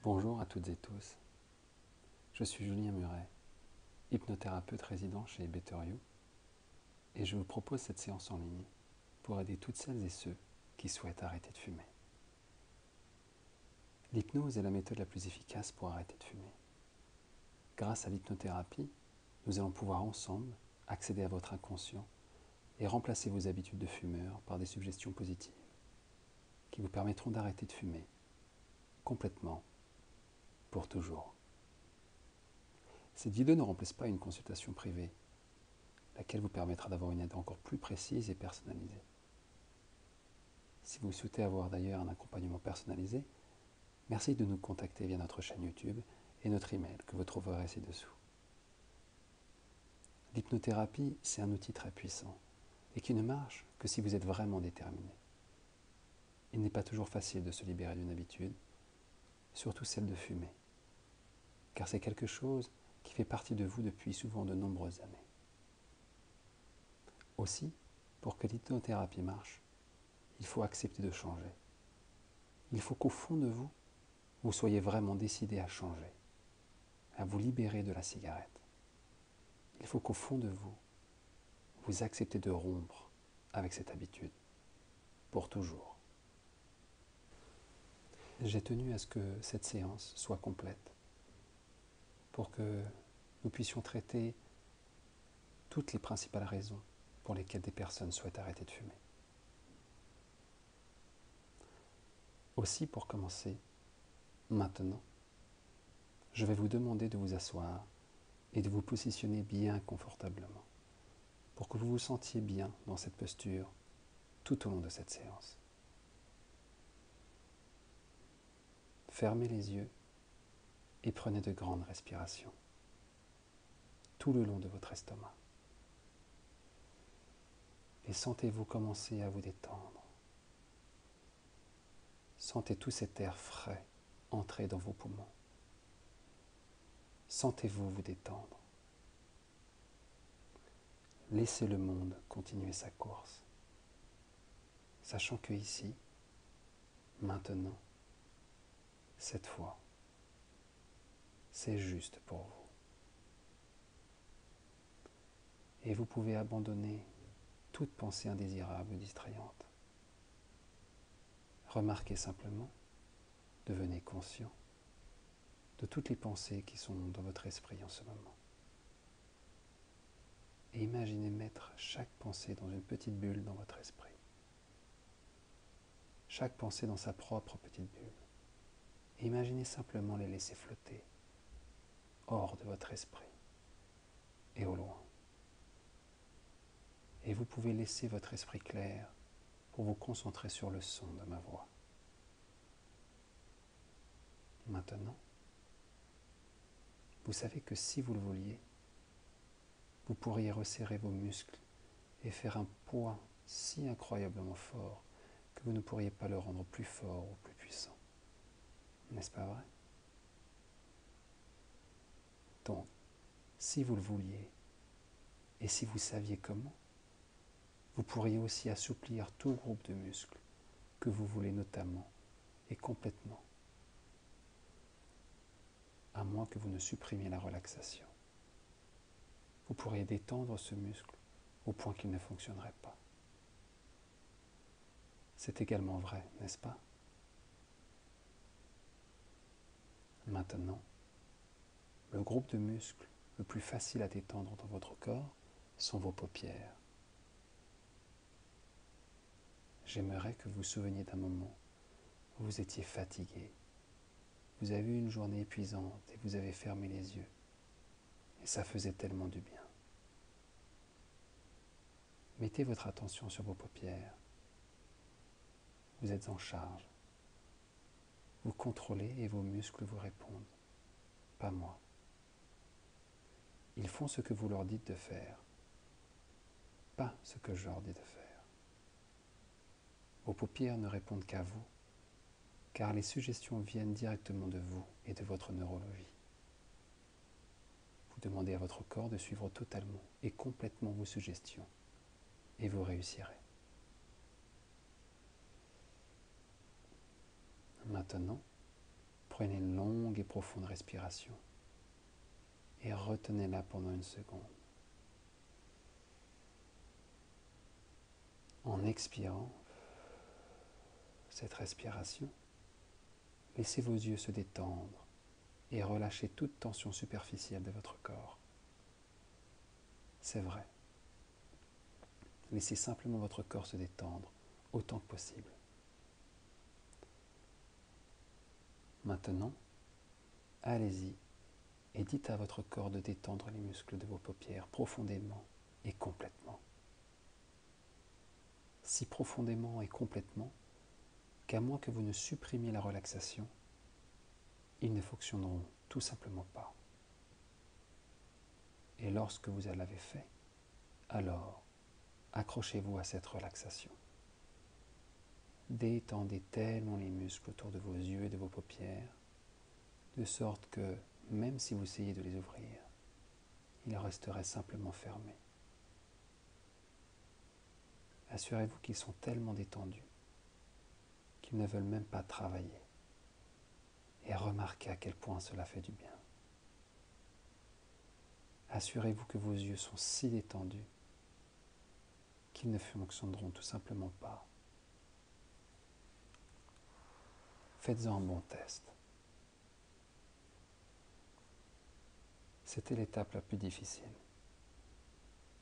Bonjour à toutes et tous, je suis Julien Muret, hypnothérapeute résident chez Better You, et je vous propose cette séance en ligne pour aider toutes celles et ceux qui souhaitent arrêter de fumer. L'hypnose est la méthode la plus efficace pour arrêter de fumer. Grâce à l'hypnothérapie, nous allons pouvoir ensemble accéder à votre inconscient et remplacer vos habitudes de fumeur par des suggestions positives qui vous permettront d'arrêter de fumer complètement, pour toujours. Cette vidéo ne remplace pas une consultation privée, laquelle vous permettra d'avoir une aide encore plus précise et personnalisée. Si vous souhaitez avoir d'ailleurs un accompagnement personnalisé, merci de nous contacter via notre chaîne YouTube et notre email que vous trouverez ci-dessous. L'hypnothérapie, c'est un outil très puissant et qui ne marche que si vous êtes vraiment déterminé. Il n'est pas toujours facile de se libérer d'une habitude, surtout celle de fumer, car c'est quelque chose qui fait partie de vous depuis souvent de nombreuses années. Aussi, pour que l'hypnothérapie marche, il faut accepter de changer. Il faut qu'au fond de vous, vous soyez vraiment décidé à changer, à vous libérer de la cigarette. Il faut qu'au fond de vous, vous acceptez de rompre avec cette habitude, pour toujours. J'ai tenu à ce que cette séance soit complète, pour que nous puissions traiter toutes les principales raisons pour lesquelles des personnes souhaitent arrêter de fumer. Aussi, pour commencer, maintenant, je vais vous demander de vous asseoir et de vous positionner bien confortablement pour que vous vous sentiez bien dans cette posture tout au long de cette séance. Fermez les yeux et prenez de grandes respirations tout le long de votre estomac. Et sentez-vous commencer à vous détendre. Sentez tout cet air frais entrer dans vos poumons. Sentez-vous vous détendre. Laissez le monde continuer sa course, sachant que ici, maintenant, cette fois, c'est juste pour vous. Et vous pouvez abandonner toute pensée indésirable ou distrayante. Remarquez simplement, devenez conscient de toutes les pensées qui sont dans votre esprit en ce moment. Et imaginez mettre chaque pensée dans une petite bulle dans votre esprit. Chaque pensée dans sa propre petite bulle. Et imaginez simplement les laisser flotter hors de votre esprit et au loin. Et vous pouvez laisser votre esprit clair pour vous concentrer sur le son de ma voix. Maintenant, vous savez que si vous le vouliez, vous pourriez resserrer vos muscles et faire un poids si incroyablement fort que vous ne pourriez pas le rendre plus fort ou plus puissant. N'est-ce pas vrai? Donc, si vous le vouliez, et si vous saviez comment, vous pourriez aussi assouplir tout groupe de muscles que vous voulez notamment et complètement, à moins que vous ne supprimiez la relaxation. Vous pourriez détendre ce muscle au point qu'il ne fonctionnerait pas. C'est également vrai, n'est-ce pas? Maintenant, le groupe de muscles le plus facile à détendre dans votre corps sont vos paupières. J'aimerais que vous vous souveniez d'un moment où vous étiez fatigué. Vous avez eu une journée épuisante et vous avez fermé les yeux. Et ça faisait tellement du bien. Mettez votre attention sur vos paupières. Vous êtes en charge. Vous contrôlez et vos muscles vous répondent. Pas moi. Ils font ce que vous leur dites de faire, pas ce que je leur dis de faire. Vos paupières ne répondent qu'à vous, car les suggestions viennent directement de vous et de votre neurologie. Vous demandez à votre corps de suivre totalement et complètement vos suggestions, et vous réussirez. Maintenant, Prenez une longue et profonde respiration et retenez-la pendant une seconde. En expirant cette respiration, laissez vos yeux se détendre et relâchez toute tension superficielle de votre corps. C'est vrai. Laissez simplement votre corps se détendre autant que possible. Maintenant, allez-y et dites à votre corps de détendre les muscles de vos paupières profondément et complètement. Si profondément et complètement qu'à moins que vous ne supprimiez la relaxation, ils ne fonctionneront tout simplement pas. Et lorsque vous l'avez fait, alors accrochez-vous à cette relaxation. Détendez tellement les muscles autour de vos yeux et de vos paupières, de sorte que, même si vous essayez de les ouvrir, ils resteraient simplement fermés. Assurez-vous qu'ils sont tellement détendus qu'ils ne veulent même pas travailler. Et remarquez à quel point cela fait du bien. Assurez-vous que vos yeux sont si détendus qu'ils ne fonctionneront tout simplement pas. Faites-en un bon test. C'était l'étape la plus difficile.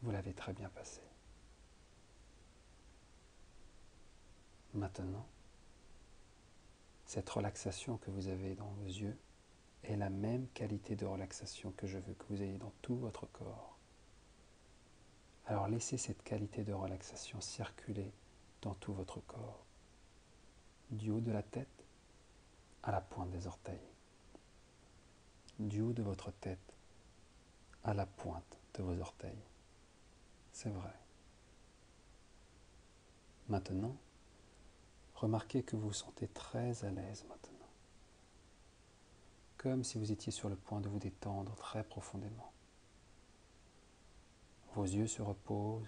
Vous l'avez très bien passée. Maintenant, cette relaxation que vous avez dans vos yeux est la même qualité de relaxation que je veux que vous ayez dans tout votre corps. Alors laissez cette qualité de relaxation circuler dans tout votre corps, du haut de la tête à la pointe des orteils, du haut de votre tête à la pointe de vos orteils. C'est vrai. Maintenant, remarquez que vous vous sentez très à l'aise maintenant, comme si vous étiez sur le point de vous détendre très profondément. Vos yeux se reposent,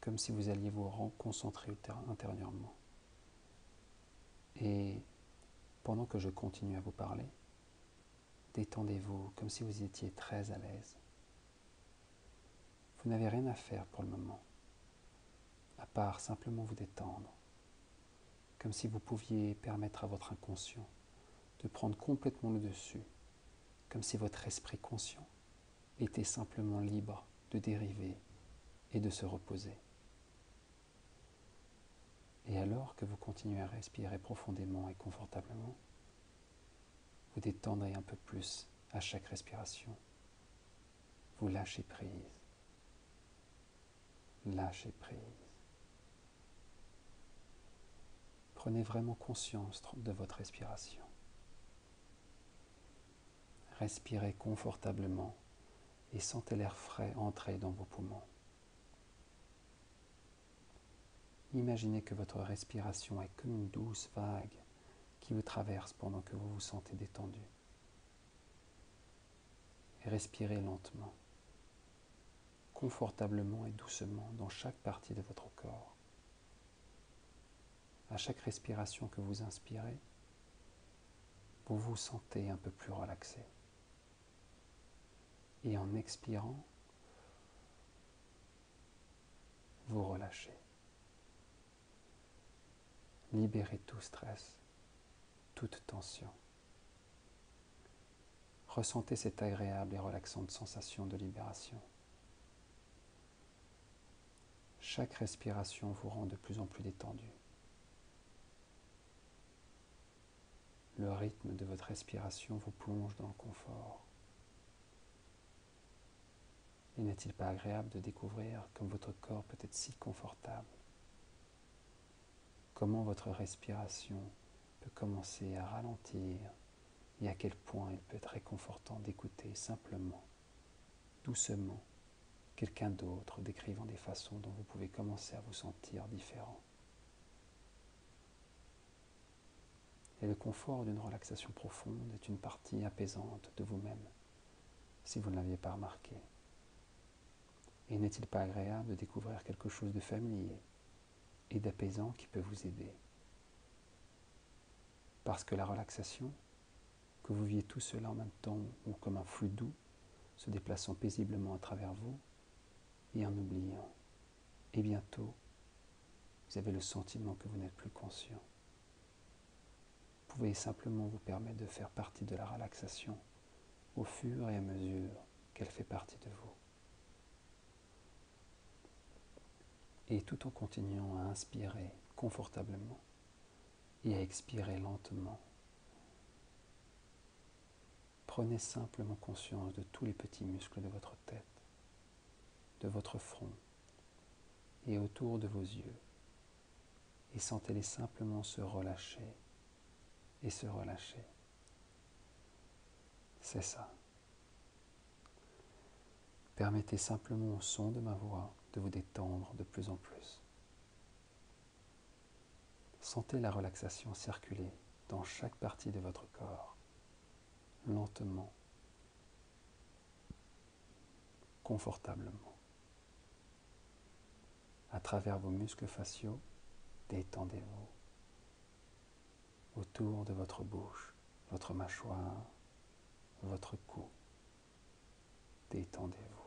comme si vous alliez vous reconcentrer intérieurement. Et pendant que je continue à vous parler, détendez-vous comme si vous étiez très à l'aise. Vous n'avez rien à faire pour le moment, à part simplement vous détendre, comme si vous pouviez permettre à votre inconscient de prendre complètement le dessus, comme si votre esprit conscient était simplement libre de dériver et de se reposer. Et alors que vous continuez à respirer profondément et confortablement, vous détendrez un peu plus à chaque respiration. Vous lâchez prise. Lâchez prise. Prenez vraiment conscience de votre respiration. Respirez confortablement et sentez l'air frais entrer dans vos poumons. Imaginez que votre respiration est comme une douce vague qui vous traverse pendant que vous vous sentez détendu. Et respirez lentement, confortablement et doucement dans chaque partie de votre corps. À chaque respiration que vous inspirez, vous vous sentez un peu plus relaxé. Et en expirant, vous relâchez. Libérez tout stress, toute tension. Ressentez cette agréable et relaxante sensation de libération. Chaque respiration vous rend de plus en plus détendu. Le rythme de votre respiration vous plonge dans le confort. Et n'est-il pas agréable de découvrir comme votre corps peut être si confortable? Comment votre respiration peut commencer à ralentir et à quel point il peut être réconfortant d'écouter simplement, doucement, quelqu'un d'autre décrivant des façons dont vous pouvez commencer à vous sentir différent. Et le confort d'une relaxation profonde est une partie apaisante de vous-même, si vous ne l'aviez pas remarqué. Et n'est-il pas agréable de découvrir quelque chose de familier et d'apaisant qui peut vous aider? Parce que la relaxation, que vous viviez tout cela en même temps ou comme un flux doux se déplaçant paisiblement à travers vous et en oubliant. Et bientôt, vous avez le sentiment que vous n'êtes plus conscient. Vous pouvez simplement vous permettre de faire partie de la relaxation au fur et à mesure qu'elle fait partie de vous. Et tout en continuant à inspirer confortablement et à expirer lentement, prenez simplement conscience de tous les petits muscles de votre tête, de votre front et autour de vos yeux, et sentez-les simplement se relâcher et se relâcher. C'est ça. Permettez simplement au son de ma voix de vous détendre de plus en plus. Sentez la relaxation circuler dans chaque partie de votre corps, lentement, confortablement. À travers vos muscles faciaux, détendez-vous. Autour de votre bouche, votre mâchoire, votre cou, détendez-vous.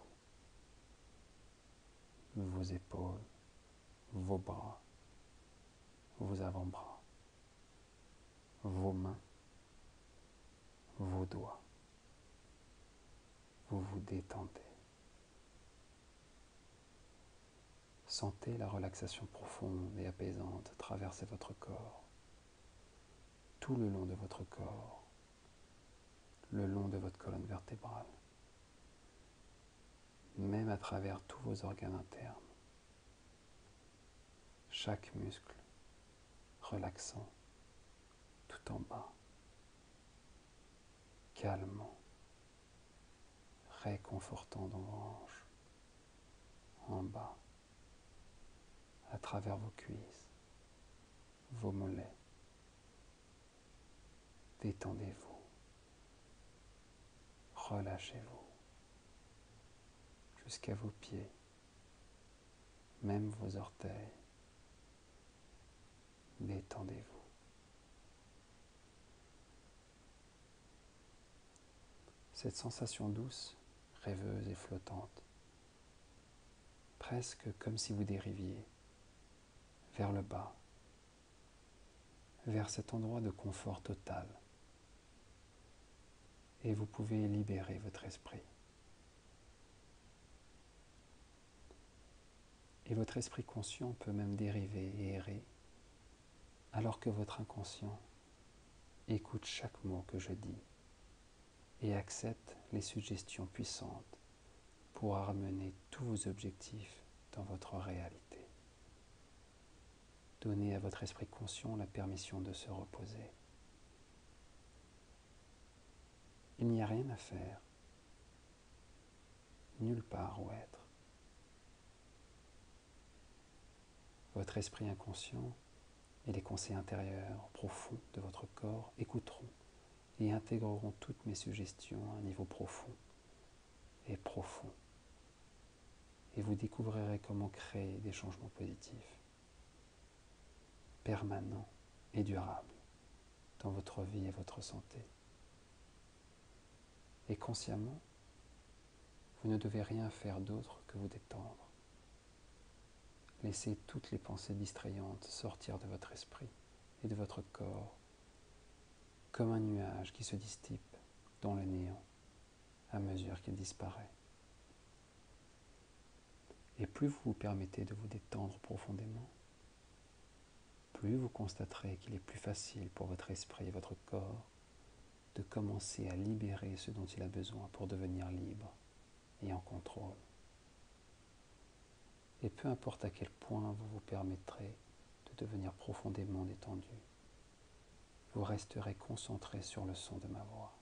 Vos épaules, vos bras, vos avant-bras, vos mains, vos doigts. Vous vous détendez. Sentez la relaxation profonde et apaisante traverser votre corps, tout le long de votre corps, le long de votre colonne vertébrale, même à travers tous vos organes internes. Chaque muscle relaxant tout en bas, calmant, réconfortant dans vos hanches, en bas, à travers vos cuisses, vos mollets. Détendez-vous, relâchez-vous, jusqu'à vos pieds, même vos orteils. Détendez-vous. Cette sensation douce, rêveuse et flottante, presque comme si vous dériviez vers le bas, vers cet endroit de confort total. Et vous pouvez libérer votre esprit. Et votre esprit conscient peut même dériver et errer, alors que votre inconscient écoute chaque mot que je dis et accepte les suggestions puissantes pour ramener tous vos objectifs dans votre réalité. Donnez à votre esprit conscient la permission de se reposer. Il n'y a rien à faire, nulle part où être. Votre esprit inconscient et les conseils intérieurs profonds de votre corps écouteront et intégreront toutes mes suggestions à un niveau profond et profond. Et vous découvrirez comment créer des changements positifs, permanents et durables dans votre vie et votre santé. Et consciemment, vous ne devez rien faire d'autre que vous détendre. Laissez toutes les pensées distrayantes sortir de votre esprit et de votre corps comme un nuage qui se dissipe dans le néant à mesure qu'il disparaît. Et plus vous vous permettez de vous détendre profondément, plus vous constaterez qu'il est plus facile pour votre esprit et votre corps de commencer à libérer ce dont il a besoin pour devenir libre et en contrôle. Et peu importe à quel point vous vous permettrez de devenir profondément détendu, vous resterez concentré sur le son de ma voix.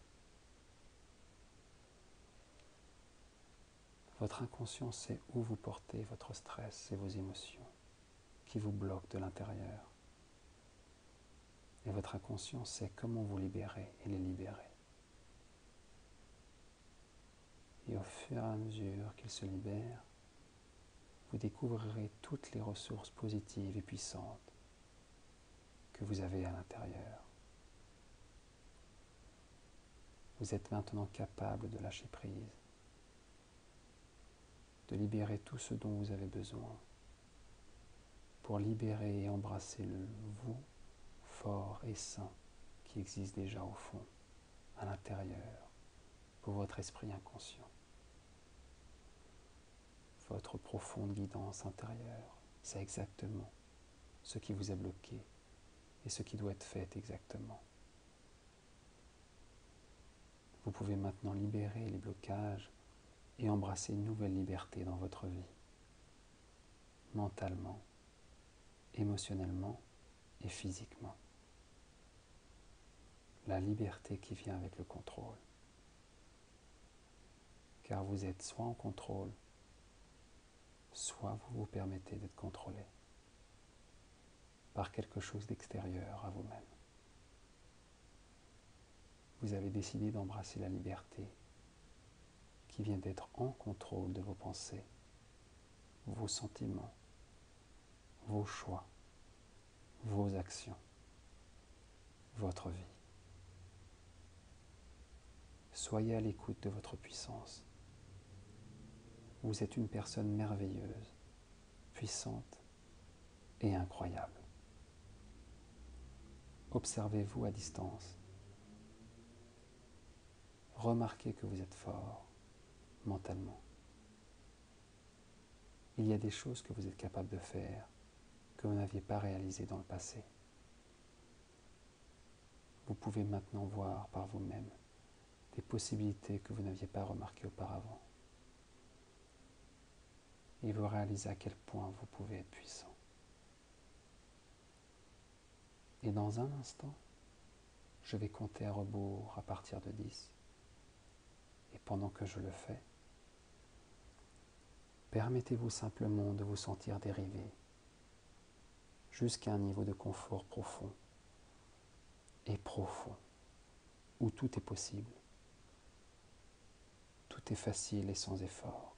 Votre inconscient sait où vous portez votre stress et vos émotions qui vous bloquent de l'intérieur. Et votre inconscient sait comment vous libérer et les libérer. Et au fur et à mesure qu'il se libère, vous découvrirez toutes les ressources positives et puissantes que vous avez à l'intérieur. Vous êtes maintenant capable de lâcher prise, de libérer tout ce dont vous avez besoin, pour libérer et embrasser le vous fort et sain qui existe déjà au fond, à l'intérieur, pour votre esprit inconscient. Votre profonde guidance intérieure sait exactement ce qui vous a bloqué et ce qui doit être fait exactement. Vous pouvez maintenant libérer les blocages et embrasser une nouvelle liberté dans votre vie, mentalement, émotionnellement et physiquement. La liberté qui vient avec le contrôle. Car vous êtes soit en contrôle, soit vous vous permettez d'être contrôlé par quelque chose d'extérieur à vous-même. Vous avez décidé d'embrasser la liberté qui vient d'être en contrôle de vos pensées, vos sentiments, vos choix, vos actions, votre vie. Soyez à l'écoute de votre puissance. Vous êtes une personne merveilleuse, puissante et incroyable. Observez-vous à distance. Remarquez que vous êtes fort mentalement. Il y a des choses que vous êtes capable de faire que vous n'aviez pas réalisées dans le passé. Vous pouvez maintenant voir par vous-même des possibilités que vous n'aviez pas remarquées auparavant. Et vous réalisez à quel point vous pouvez être puissant. Et dans un instant, je vais compter à rebours à partir de 10. Et pendant que je le fais, permettez-vous simplement de vous sentir dériver jusqu'à un niveau de confort profond et profond, où tout est possible, tout est facile et sans effort.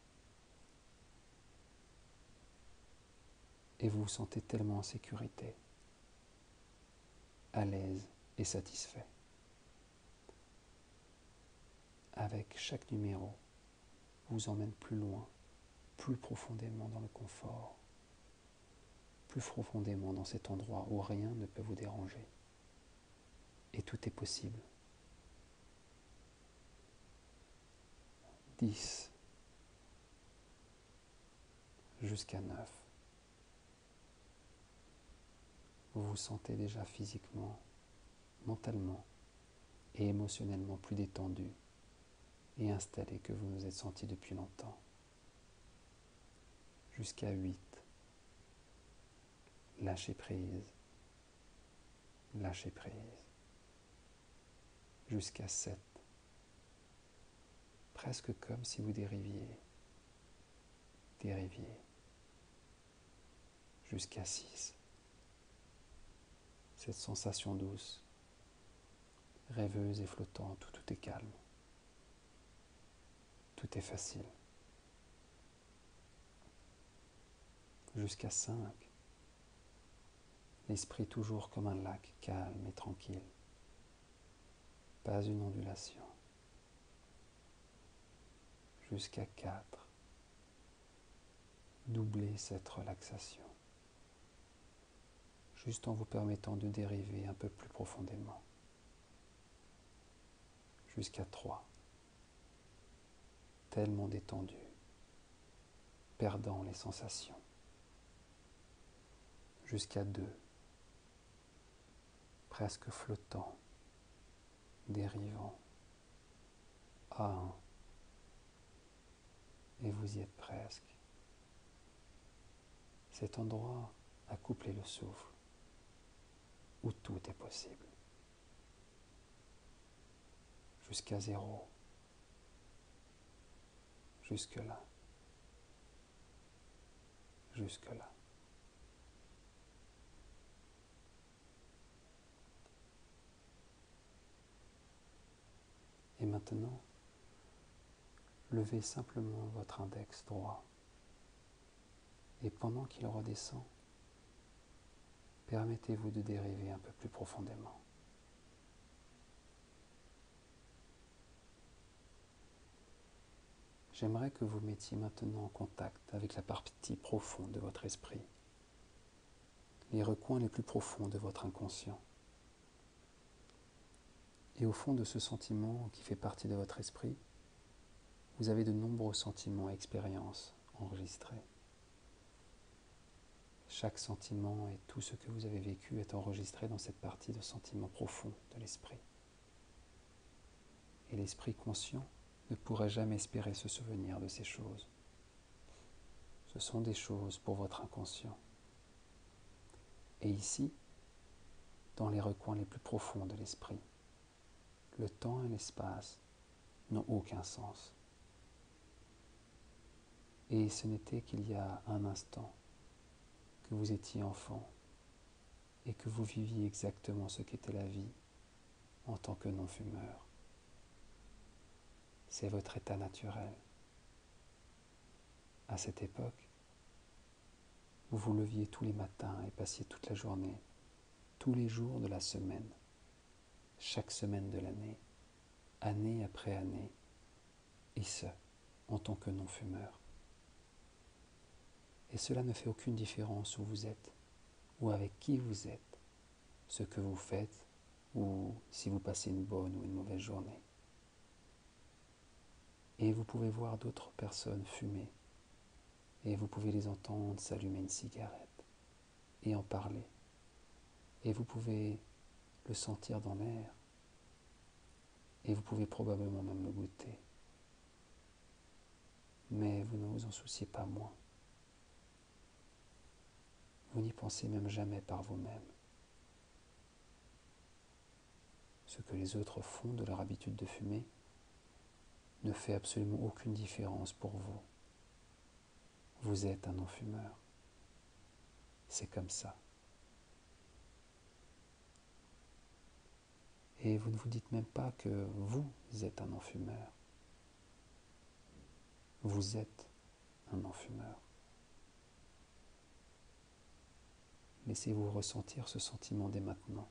Et vous vous sentez tellement en sécurité, à l'aise et satisfait. Avec chaque numéro, vous emmène plus loin, plus profondément dans le confort, plus profondément dans cet endroit où rien ne peut vous déranger. Et tout est possible. 10, jusqu'à 9. Vous vous sentez déjà physiquement, mentalement et émotionnellement plus détendu et installé que vous vous êtes senti depuis longtemps. Jusqu'à 8. Lâchez prise. Lâchez prise. Jusqu'à 7. Presque comme si vous dériviez. Dériviez. Jusqu'à 6. Cette sensation douce, rêveuse et flottante, où tout est calme. Tout est facile. Jusqu'à 5. L'esprit toujours comme un lac calme et tranquille. Pas une ondulation. Jusqu'à 4. Doublez cette relaxation. Juste en vous permettant de dériver un peu plus profondément. Jusqu'à 3. Tellement détendu, perdant les sensations. Jusqu'à 2. Presque flottant, dérivant. À 1. Et vous y êtes presque. Cet endroit a couplé le souffle, où tout est possible. Jusqu'à 0. Jusque-là. Jusque-là. Et maintenant, levez simplement votre index droit. Et pendant qu'il redescend, permettez-vous de dériver un peu plus profondément. j'aimerais que vous mettiez maintenant en contact avec la partie profonde de votre esprit, les recoins les plus profonds de votre inconscient. Et au fond de ce sentiment qui fait partie de votre esprit, vous avez de nombreux sentiments et expériences enregistrés. Chaque sentiment et tout ce que vous avez vécu est enregistré dans cette partie de sentiment profond de l'esprit. Et l'esprit conscient ne pourrait jamais espérer se souvenir de ces choses. Ce sont des choses pour votre inconscient. Et ici, dans les recoins les plus profonds de l'esprit, le temps et l'espace n'ont aucun sens. Et ce n'était qu'il y a un instant que vous étiez enfant et que vous viviez exactement ce qu'était la vie en tant que non-fumeur. C'est votre état naturel. À cette époque, vous vous leviez tous les matins et passiez toute la journée, tous les jours de la semaine, chaque semaine de l'année, année après année, et ce, en tant que non-fumeur. Et cela ne fait aucune différence où vous êtes, ou avec qui vous êtes, ce que vous faites, ou si vous passez une bonne ou une mauvaise journée. Et vous pouvez voir d'autres personnes fumer, et vous pouvez les entendre s'allumer une cigarette, et en parler. Et vous pouvez le sentir dans l'air, et vous pouvez probablement même le goûter. Mais vous ne vous en souciez pas moins. Vous n'y pensez même jamais par vous-même. Ce que les autres font de leur habitude de fumer ne fait absolument aucune différence pour vous. Vous êtes un non-fumeur. C'est comme ça. Et vous ne vous dites même pas que vous êtes un non-fumeur. Vous êtes un non-fumeur. Laissez-vous ressentir ce sentiment dès maintenant.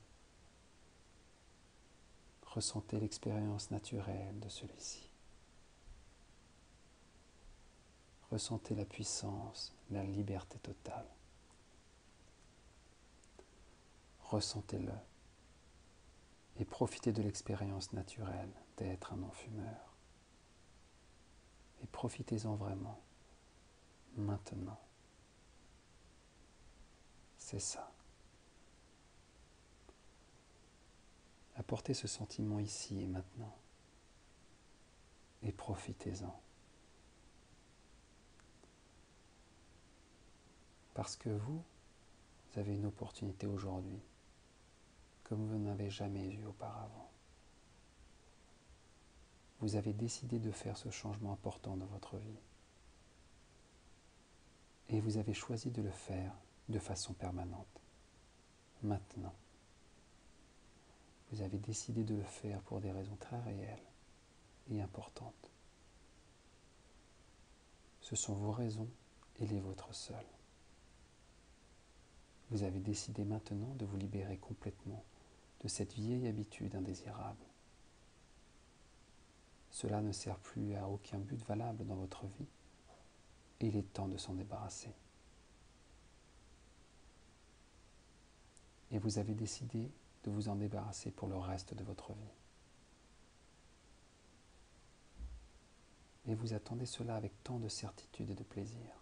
Ressentez l'expérience naturelle de celui-ci. Ressentez la puissance, la liberté totale. Ressentez-le et profitez de l'expérience naturelle d'être un non-fumeur. Et profitez-en vraiment, maintenant. C'est ça. Apportez ce sentiment ici et maintenant. Et profitez-en. Parce que vous avez une opportunité aujourd'hui, comme vous n'avez jamais eu auparavant. Vous avez décidé de faire ce changement important dans votre vie. Et vous avez choisi de le faire de façon permanente. Maintenant. Vous avez décidé de le faire pour des raisons très réelles et importantes. Ce sont vos raisons et les vôtres seules. Vous avez décidé maintenant de vous libérer complètement de cette vieille habitude indésirable. Cela ne sert plus à aucun but valable dans votre vie et il est temps de s'en débarrasser. Et vous avez décidé de vous en débarrasser pour le reste de votre vie. Et vous attendez cela avec tant de certitude et de plaisir.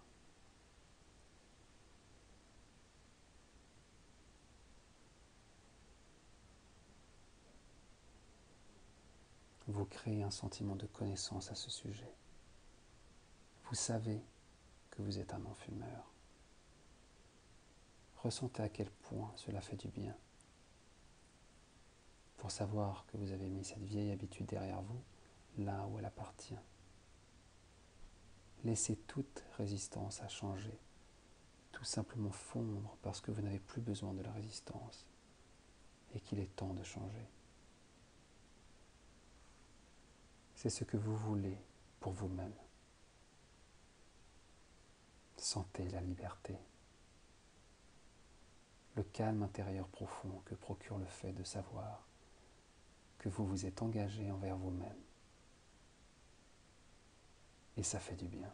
Vous créez un sentiment de connaissance à ce sujet. Vous savez que vous êtes un non-fumeur. Ressentez à quel point cela fait du bien. Pour savoir que vous avez mis cette vieille habitude derrière vous, là où elle appartient. Laissez toute résistance à changer, tout simplement fondre parce que vous n'avez plus besoin de la résistance et qu'il est temps de changer. C'est ce que vous voulez pour vous-même. Sentez la liberté, le calme intérieur profond que procure le fait de savoir que vous vous êtes engagé envers vous-même. et ça fait du bien.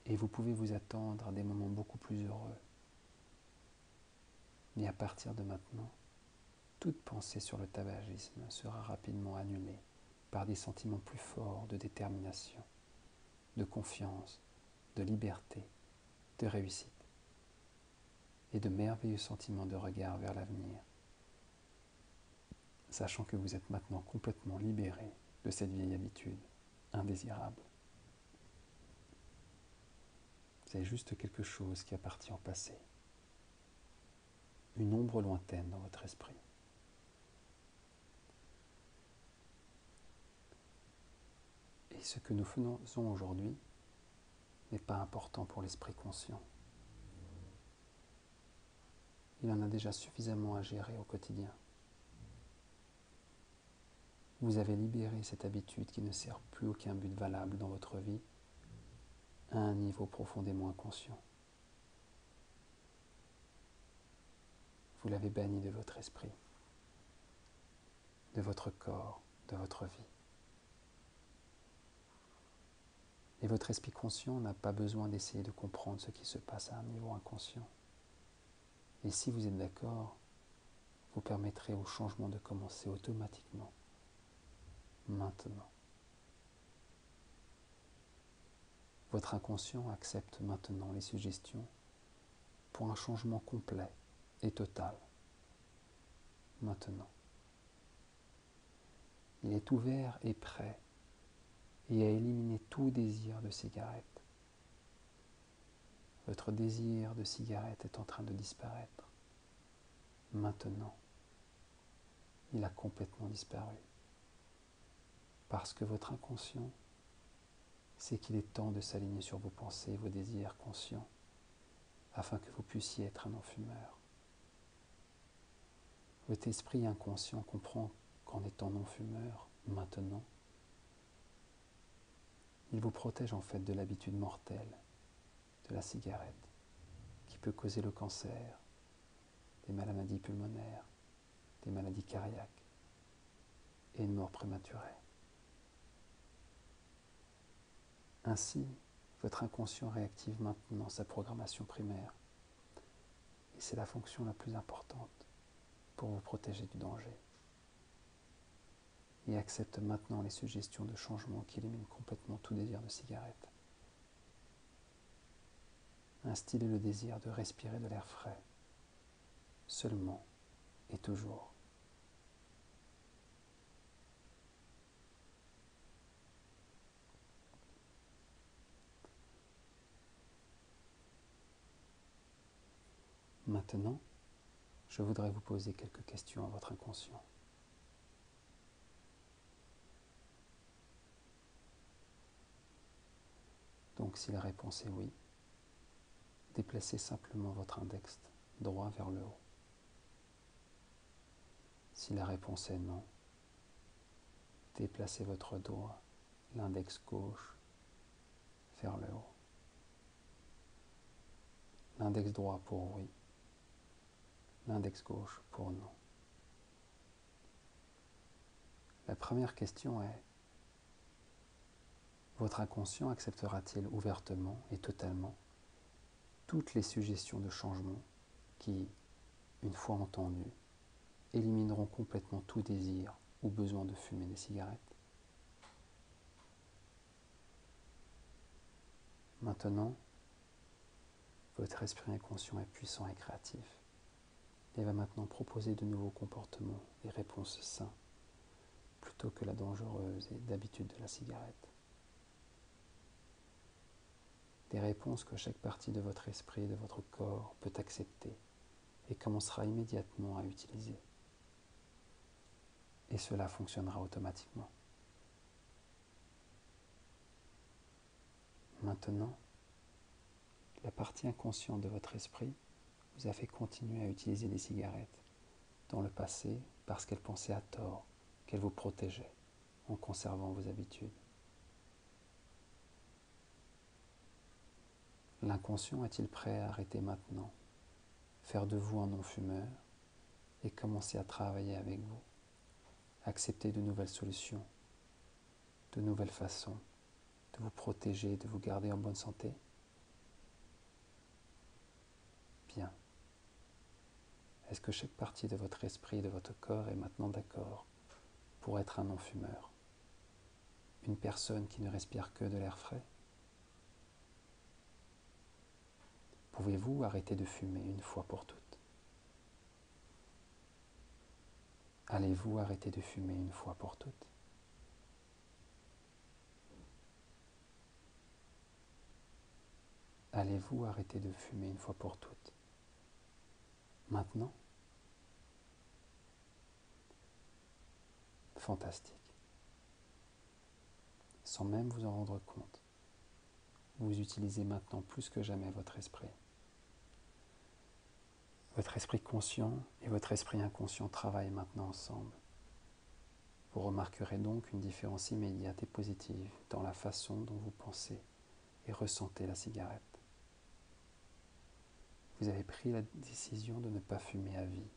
Et vous pouvez vous attendre à des moments beaucoup plus heureux. Mais à partir de maintenant, toute pensée sur le tabagisme sera rapidement annulée par des sentiments plus forts de détermination, de confiance, de liberté, de réussite et de merveilleux sentiments de regard vers l'avenir, sachant que vous êtes maintenant complètement libéré de cette vieille habitude indésirable. C'est juste quelque chose qui appartient au passé, une ombre lointaine dans votre esprit. Et ce que nous faisons aujourd'hui n'est pas important pour l'esprit conscient. Il en a déjà suffisamment à gérer au quotidien. Vous avez libéré cette habitude qui ne sert plus aucun but valable dans votre vie à un niveau profondément inconscient. Vous l'avez banni de votre esprit, de votre corps, de votre vie. Et votre esprit conscient n'a pas besoin d'essayer de comprendre ce qui se passe à un niveau inconscient. Et si vous êtes d'accord, vous permettrez au changement de commencer automatiquement, maintenant. Votre inconscient accepte maintenant les suggestions pour un changement complet et total, maintenant. Il est ouvert et prêt et à éliminer tout désir de cigarette. Votre désir de cigarette est en train de disparaître. Maintenant, il a complètement disparu. Parce que votre inconscient sait qu'il est temps de s'aligner sur vos pensées et vos désirs conscients afin que vous puissiez être un non-fumeur. Votre esprit inconscient comprend qu'en étant non-fumeur, maintenant, il vous protège en fait de l'habitude mortelle de la cigarette qui peut causer le cancer, des maladies pulmonaires, des maladies cardiaques et une mort prématurée. Ainsi, votre inconscient réactive maintenant sa programmation primaire et c'est la fonction la plus importante pour vous protéger du danger. Et accepte maintenant les suggestions de changement qui éliminent complètement tout désir de cigarette. Instillez le désir de respirer de l'air frais, seulement et toujours. Maintenant, je voudrais vous poser quelques questions à votre inconscient. Donc si la réponse est oui, déplacez simplement votre index droit vers le haut. Si la réponse est non, déplacez votre doigt, l'index gauche, vers le haut. L'index droit pour oui, l'index gauche pour non. La première question est, votre inconscient acceptera-t-il ouvertement et totalement toutes les suggestions de changement qui, une fois entendues, élimineront complètement tout désir ou besoin de fumer des cigarettes? Maintenant, votre esprit inconscient est puissant et créatif. Il va maintenant proposer de nouveaux comportements et réponses sains, plutôt que la dangereuse et d'habitude de la cigarette. Des réponses que chaque partie de votre esprit et de votre corps peut accepter et commencera immédiatement à utiliser. Et cela fonctionnera automatiquement. Maintenant, la partie inconsciente de votre esprit vous a fait continuer à utiliser des cigarettes dans le passé parce qu'elle pensait à tort qu'elle vous protégeait en conservant vos habitudes. L'inconscient est-il prêt à arrêter maintenant, faire de vous un non-fumeur et commencer à travailler avec vous, accepter de nouvelles solutions de nouvelles façons de vous protéger, de vous garder en bonne santé? Bien. Est-ce que chaque partie de votre esprit et de votre corps est maintenant d'accord pour être un non-fumeur? Une personne qui ne respire que de l'air frais? Pouvez-vous arrêter de fumer une fois pour toutes? Allez-vous arrêter de fumer une fois pour toutes? Allez-vous arrêter de fumer une fois pour toutes? Maintenant? Fantastique. Sans même vous en rendre compte, vous utilisez maintenant plus que jamais votre esprit. Votre esprit conscient et votre esprit inconscient travaillent maintenant ensemble. Vous remarquerez donc une différence immédiate et positive dans la façon dont vous pensez et ressentez la cigarette. Vous avez pris la décision de ne pas fumer à vie.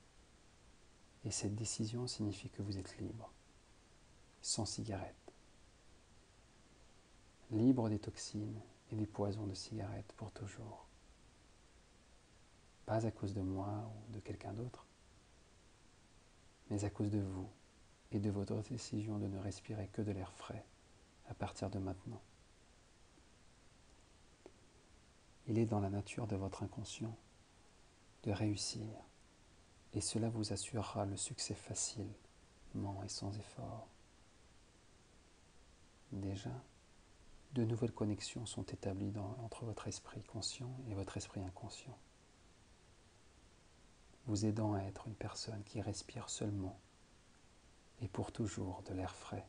Et cette décision signifie que vous êtes libre, sans cigarette. Libre des toxines et des poisons de cigarette pour toujours. Pas à cause de moi ou de quelqu'un d'autre, mais à cause de vous et de votre décision de ne respirer que de l'air frais à partir de maintenant. Il est dans la nature de votre inconscient de réussir, et cela vous assurera le succès facilement et sans effort. Déjà, de nouvelles connexions sont établies entre votre esprit conscient et votre esprit inconscient, vous aidant à être une personne qui respire seulement et pour toujours de l'air frais.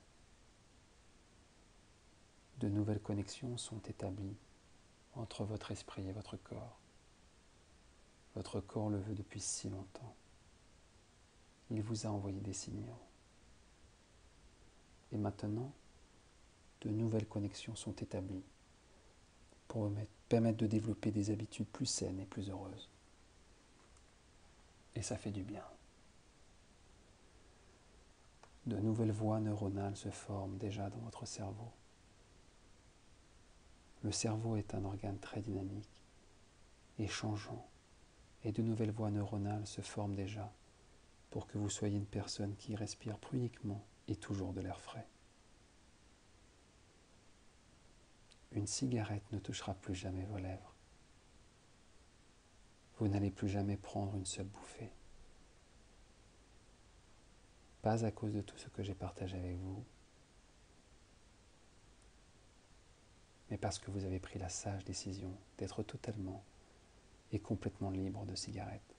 De nouvelles connexions sont établies entre votre esprit et votre corps. Votre corps le veut depuis si longtemps. Il vous a envoyé des signaux. Et maintenant, de nouvelles connexions sont établies pour vous permettre de développer des habitudes plus saines et plus heureuses. Et ça fait du bien. De nouvelles voies neuronales se forment déjà dans votre cerveau. Le cerveau est un organe très dynamique et changeant, et de nouvelles voies neuronales se forment déjà pour que vous soyez une personne qui respire plus uniquement et toujours de l'air frais. Une cigarette ne touchera plus jamais vos lèvres. Vous n'allez plus jamais prendre une seule bouffée. Pas à cause de tout ce que j'ai partagé avec vous, mais parce que vous avez pris la sage décision d'être totalement et complètement libre de cigarettes.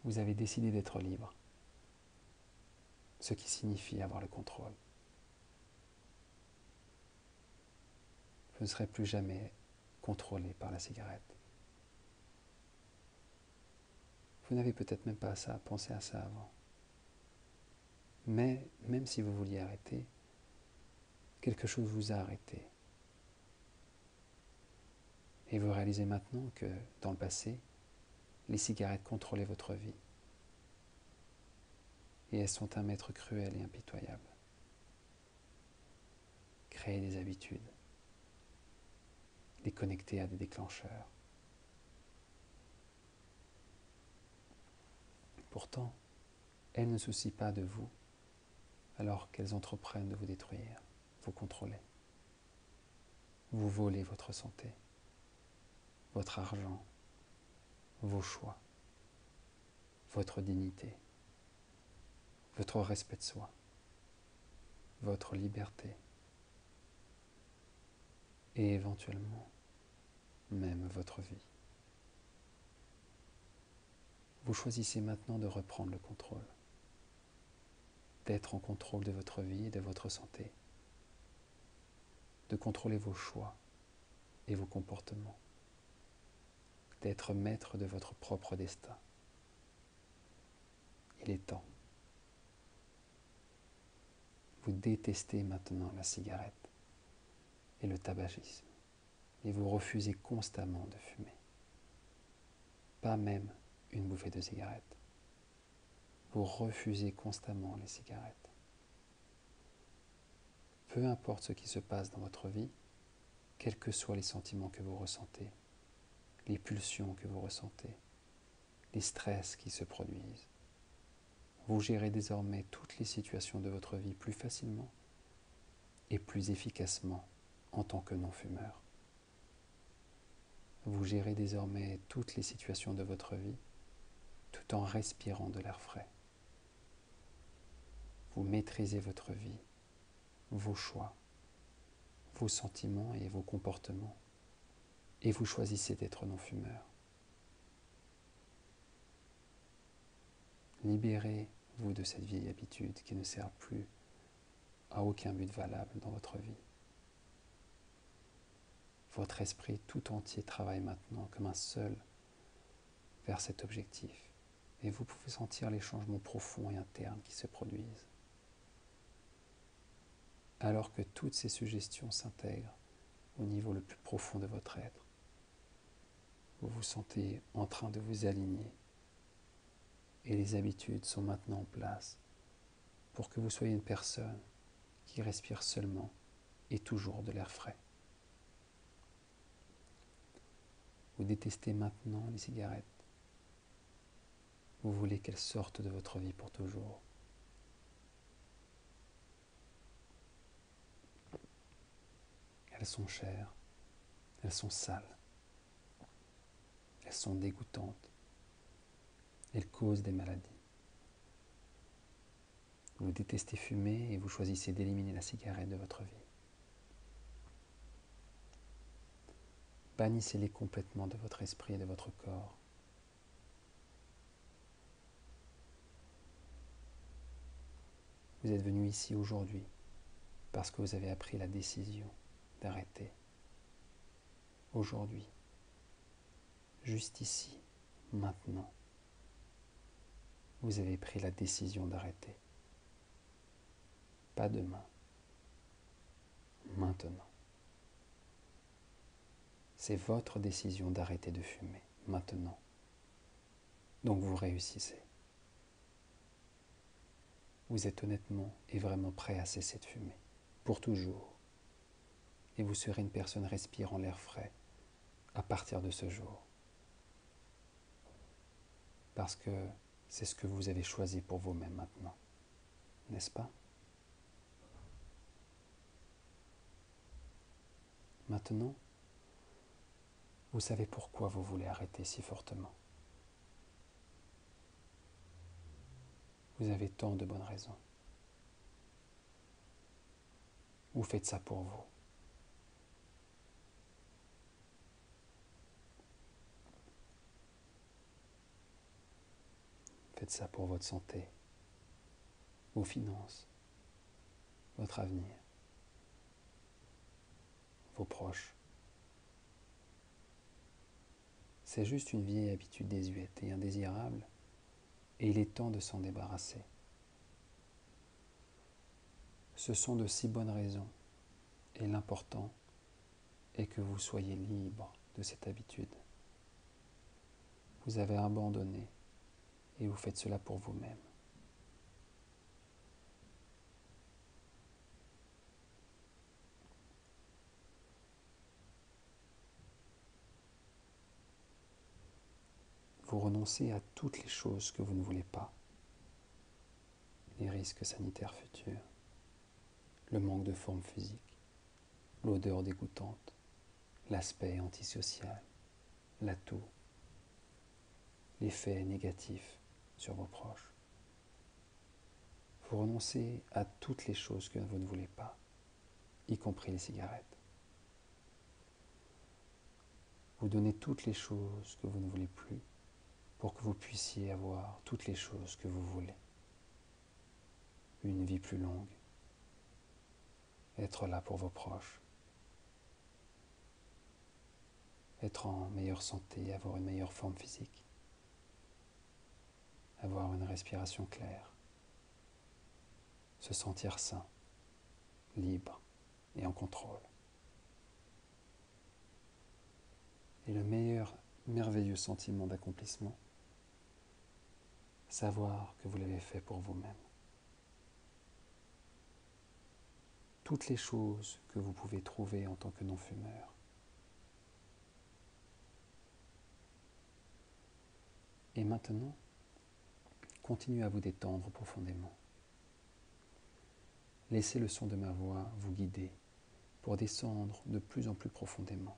Vous avez décidé d'être libre, ce qui signifie avoir le contrôle. Vous ne serez plus jamais contrôlé par la cigarette. Vous n'avez peut-être même pas pensé à ça avant. Mais même si vous vouliez arrêter, quelque chose vous a arrêté. Et vous réalisez maintenant que, dans le passé, les cigarettes contrôlaient votre vie. Et elles sont un maître cruel et impitoyable. Créer des habitudes, les connecter à des déclencheurs. Pourtant, elles ne se soucient pas de vous, alors qu'elles entreprennent de vous détruire, vous contrôler. Vous volez votre santé, votre argent, vos choix, votre dignité, votre respect de soi, votre liberté et éventuellement même votre vie. Vous choisissez maintenant de reprendre le contrôle, d'être en contrôle de votre vie et de votre santé, de contrôler vos choix et vos comportements, d'être maître de votre propre destin. Il est temps. Vous détestez maintenant la cigarette et le tabagisme, et vous refusez constamment de fumer. Pas même une bouffée de cigarette. Vous refusez constamment les cigarettes. peu importe ce qui se passe dans votre vie, quels que soient les sentiments que vous ressentez, les pulsions que vous ressentez, les stress qui se produisent, vous gérez désormais toutes les situations de votre vie plus facilement et plus efficacement en tant que non-fumeur. Vous gérez désormais toutes les situations de votre vie tout en respirant de l'air frais. Vous maîtrisez votre vie, vos choix, vos sentiments et vos comportements, et vous choisissez d'être non-fumeur. Libérez-vous de cette vieille habitude qui ne sert plus à aucun but valable dans votre vie. Votre esprit tout entier travaille maintenant comme un seul vers cet objectif, et vous pouvez sentir les changements profonds et internes qui se produisent. Alors que toutes ces suggestions s'intègrent au niveau le plus profond de votre être, vous vous sentez en train de vous aligner, et les habitudes sont maintenant en place pour que vous soyez une personne qui respire seulement et toujours de l'air frais. Vous détestez maintenant les cigarettes. Vous voulez qu'elles sortent de votre vie pour toujours. Elles sont chères, elles sont sales, elles sont dégoûtantes, elles causent des maladies. Vous détestez fumer et vous choisissez d'éliminer la cigarette de votre vie. Bannissez-les complètement de votre esprit et de votre corps. Vous êtes venu ici aujourd'hui parce que vous avez pris la décision d'arrêter. Aujourd'hui, juste ici, maintenant, vous avez pris la décision d'arrêter. Pas demain, maintenant. C'est votre décision d'arrêter de fumer, maintenant. Donc vous réussissez. Vous êtes honnêtement et vraiment prêt à cesser de fumer, pour toujours. Et vous serez une personne respirant l'air frais à partir de ce jour. Parce que c'est ce que vous avez choisi pour vous-même maintenant, n'est-ce pas? Maintenant, vous savez pourquoi vous voulez arrêter si fortement. Vous avez tant de bonnes raisons. Vous faites ça pour vous. Faites ça pour votre santé, vos finances, votre avenir, vos proches. C'est juste une vieille habitude désuète et indésirable, et il est temps de s'en débarrasser. Ce sont de si bonnes raisons, et l'important est que vous soyez libre de cette habitude. Vous avez abandonné, et vous faites cela pour vous-même. Vous renoncez à toutes les choses que vous ne voulez pas. Les risques sanitaires futurs, le manque de forme physique, l'odeur dégoûtante, l'aspect antisocial, la toux, l'effet négatif sur vos proches. Vous renoncez à toutes les choses que vous ne voulez pas, y compris les cigarettes. Vous donnez toutes les choses que vous ne voulez plus pour que vous puissiez avoir toutes les choses que vous voulez. Une vie plus longue, être là pour vos proches, être en meilleure santé, avoir une meilleure forme physique, avoir une respiration claire, se sentir sain, libre et en contrôle. Et le meilleur, merveilleux sentiment d'accomplissement, savoir que vous l'avez fait pour vous-même. toutes les choses que vous pouvez trouver en tant que non-fumeur. Et maintenant, continuez à vous détendre profondément. Laissez le son de ma voix vous guider pour descendre de plus en plus profondément.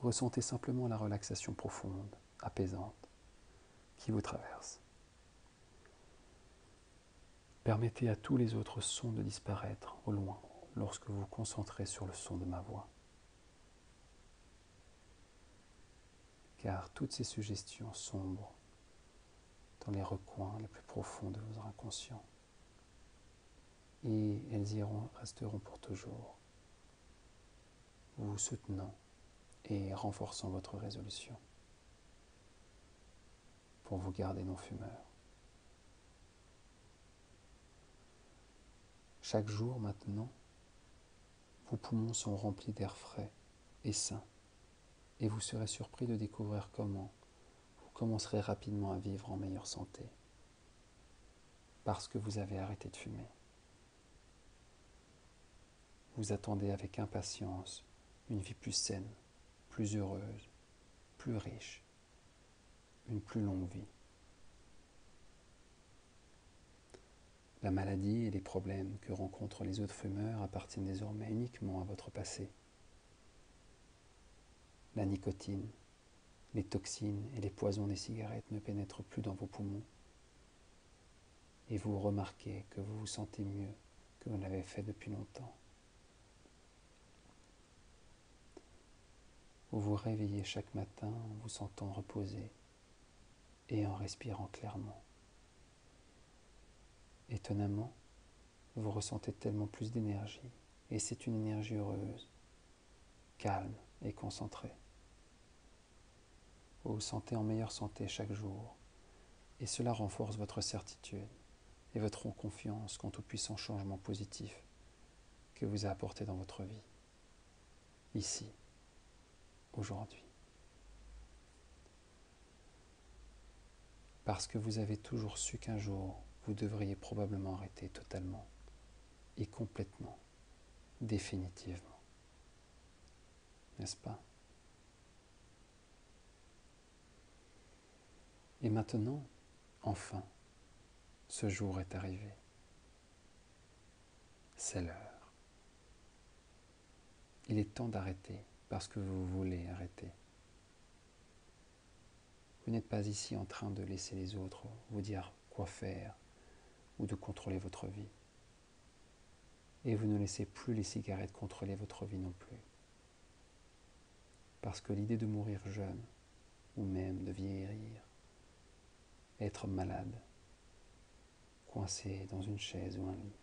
Ressentez simplement la relaxation profonde, apaisante, qui vous traverse. Permettez à tous les autres sons de disparaître au loin lorsque vous vous concentrez sur le son de ma voix. Car toutes ces suggestions sombres dans les recoins les plus profonds de votre inconscient, et elles resteront pour toujours, vous soutenant et renforçant votre résolution pour vous garder non-fumeur. Chaque jour maintenant, vos poumons sont remplis d'air frais et sain, et vous serez surpris de découvrir comment vous commencerez rapidement à vivre en meilleure santé, parce que vous avez arrêté de fumer. Vous attendez avec impatience une vie plus saine, plus heureuse, plus riche, une plus longue vie. La maladie et les problèmes que rencontrent les autres fumeurs appartiennent désormais uniquement à votre passé. La nicotine, les toxines et les poisons des cigarettes ne pénètrent plus dans vos poumons, et vous remarquez que vous vous sentez mieux que vous ne l'avez fait depuis longtemps. Vous vous réveillez chaque matin en vous sentant reposé et en respirant clairement. Étonnamment, vous ressentez tellement plus d'énergie, et c'est une énergie heureuse, calme et concentrée. Vous vous sentez en meilleure santé chaque jour, et cela renforce votre certitude et votre confiance quant au puissant changement positif que vous a apporté dans votre vie, ici, aujourd'hui. Parce que vous avez toujours su qu'un jour, vous devriez probablement arrêter totalement et complètement, définitivement. N'est-ce pas? Et maintenant, enfin, ce jour est arrivé. C'est l'heure. Il est temps d'arrêter parce que vous voulez arrêter. Vous n'êtes pas ici en train de laisser les autres vous dire quoi faire ou de contrôler votre vie. Et vous ne laissez plus les cigarettes contrôler votre vie non plus. Parce que l'idée de mourir jeune, ou même de vieillir, être malade, coincé dans une chaise ou un lit,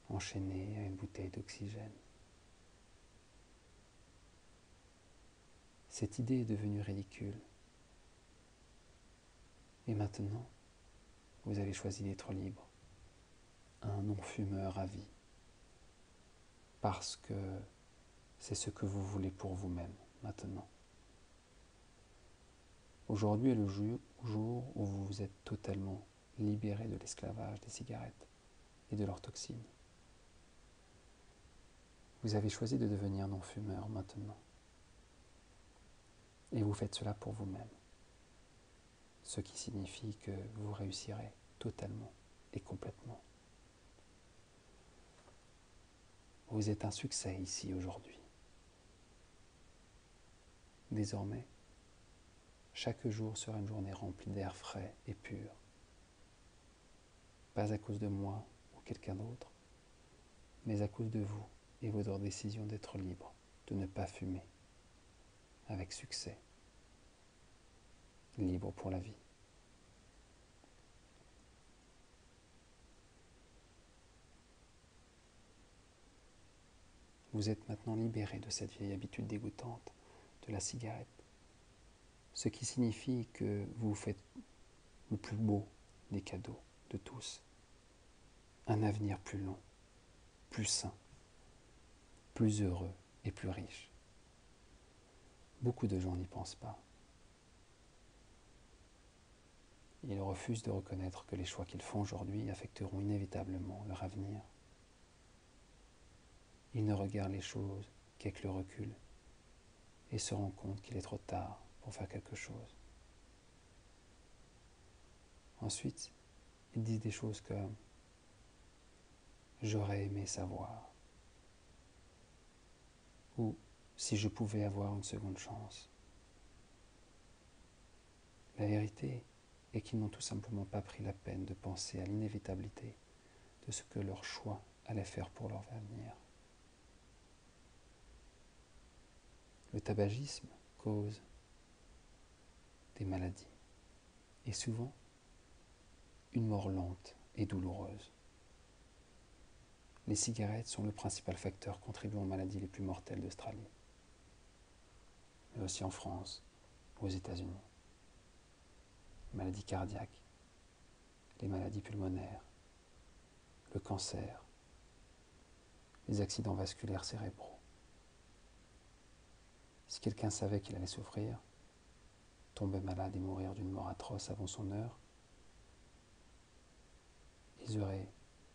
enchaîné à une bouteille d'oxygène. Cette idée est devenue ridicule. Et maintenant, vous avez choisi d'être libre, un non-fumeur à vie, parce que c'est ce que vous voulez pour vous-même maintenant. Aujourd'hui est le jour où vous vous êtes totalement libéré de l'esclavage des cigarettes et de leurs toxines. Vous avez choisi de devenir non-fumeur maintenant. Et vous faites cela pour vous-même. Ce qui signifie que vous réussirez totalement et complètement. Vous êtes un succès ici aujourd'hui. Désormais, chaque jour sera une journée remplie d'air frais et pur. Pas à cause de moi ou quelqu'un d'autre, mais à cause de vous et votre décision d'être libre, de ne pas fumer, avec succès, libre pour la vie. Vous êtes maintenant libéré de cette vieille habitude dégoûtante de la cigarette, ce qui signifie que vous vous faites le plus beau des cadeaux de tous, un avenir plus long, plus sain, plus heureux et plus riche. Beaucoup de gens n'y pensent pas. Ils refusent de reconnaître que les choix qu'ils font aujourd'hui affecteront inévitablement leur avenir. Ils ne regardent les choses qu'avec le recul et se rendent compte qu'il est trop tard pour faire quelque chose. Ensuite, ils disent des choses comme « j'aurais aimé savoir » ou « si je pouvais avoir une seconde chance ». La vérité est qu'ils n'ont tout simplement pas pris la peine de penser à l'inévitabilité de ce que leur choix allait faire pour leur avenir. Le tabagisme cause des maladies et souvent une mort lente et douloureuse. Les cigarettes sont le principal facteur contribuant aux maladies les plus mortelles d'Australie, mais aussi en France, aux États-Unis. Les maladies cardiaques, les maladies pulmonaires, le cancer, les accidents vasculaires cérébraux. Si quelqu'un savait qu'il allait souffrir, tomber malade et mourir d'une mort atroce avant son heure, ils auraient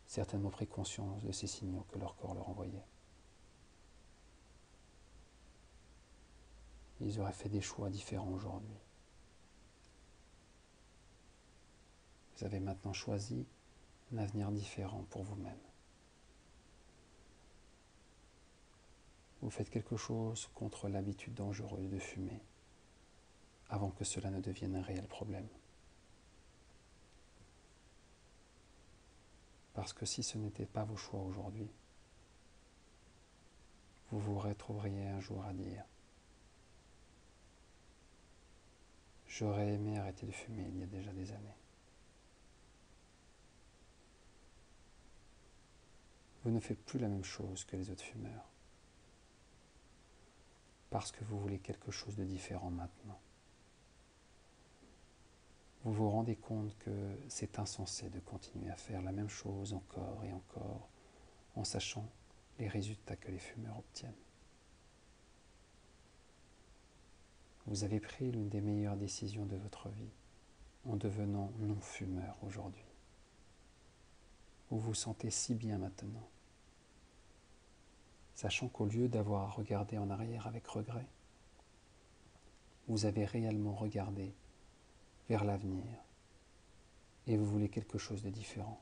certainement pris conscience de ces signaux que leur corps leur envoyait. Ils auraient fait des choix différents aujourd'hui. Vous avez maintenant choisi un avenir différent pour vous-même. Vous faites quelque chose contre l'habitude dangereuse de fumer avant que cela ne devienne un réel problème. Parce que si ce n'était pas vos choix aujourd'hui, vous vous retrouveriez un jour à dire « J'aurais aimé arrêter de fumer il y a déjà des années ». Vous ne faites plus la même chose que les autres fumeurs. Parce que vous voulez quelque chose de différent maintenant. Vous vous rendez compte que c'est insensé de continuer à faire la même chose encore et encore en sachant les résultats que les fumeurs obtiennent. Vous avez pris l'une des meilleures décisions de votre vie en devenant non-fumeur aujourd'hui. Vous vous sentez si bien maintenant, sachant qu'au lieu d'avoir à regarder en arrière avec regret, vous avez réellement regardé vers l'avenir et vous voulez quelque chose de différent.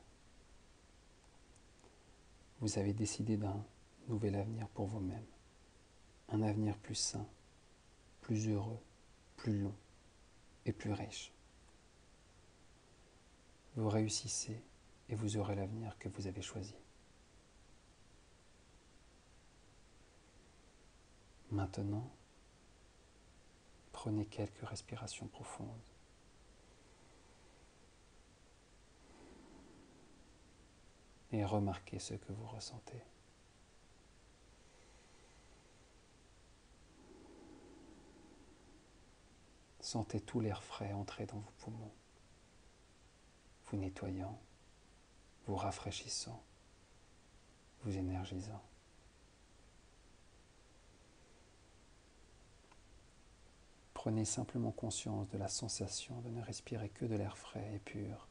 Vous avez décidé d'un nouvel avenir pour vous-même, un avenir plus sain, plus heureux, plus long et plus riche. Vous réussissez et vous aurez l'avenir que vous avez choisi. Maintenant, prenez quelques respirations profondes. Et remarquez ce que vous ressentez. Sentez tout l'air frais entrer dans vos poumons, vous nettoyant, vous rafraîchissant, vous énergisant. Prenez simplement conscience de la sensation de ne respirer que de l'air frais et pur,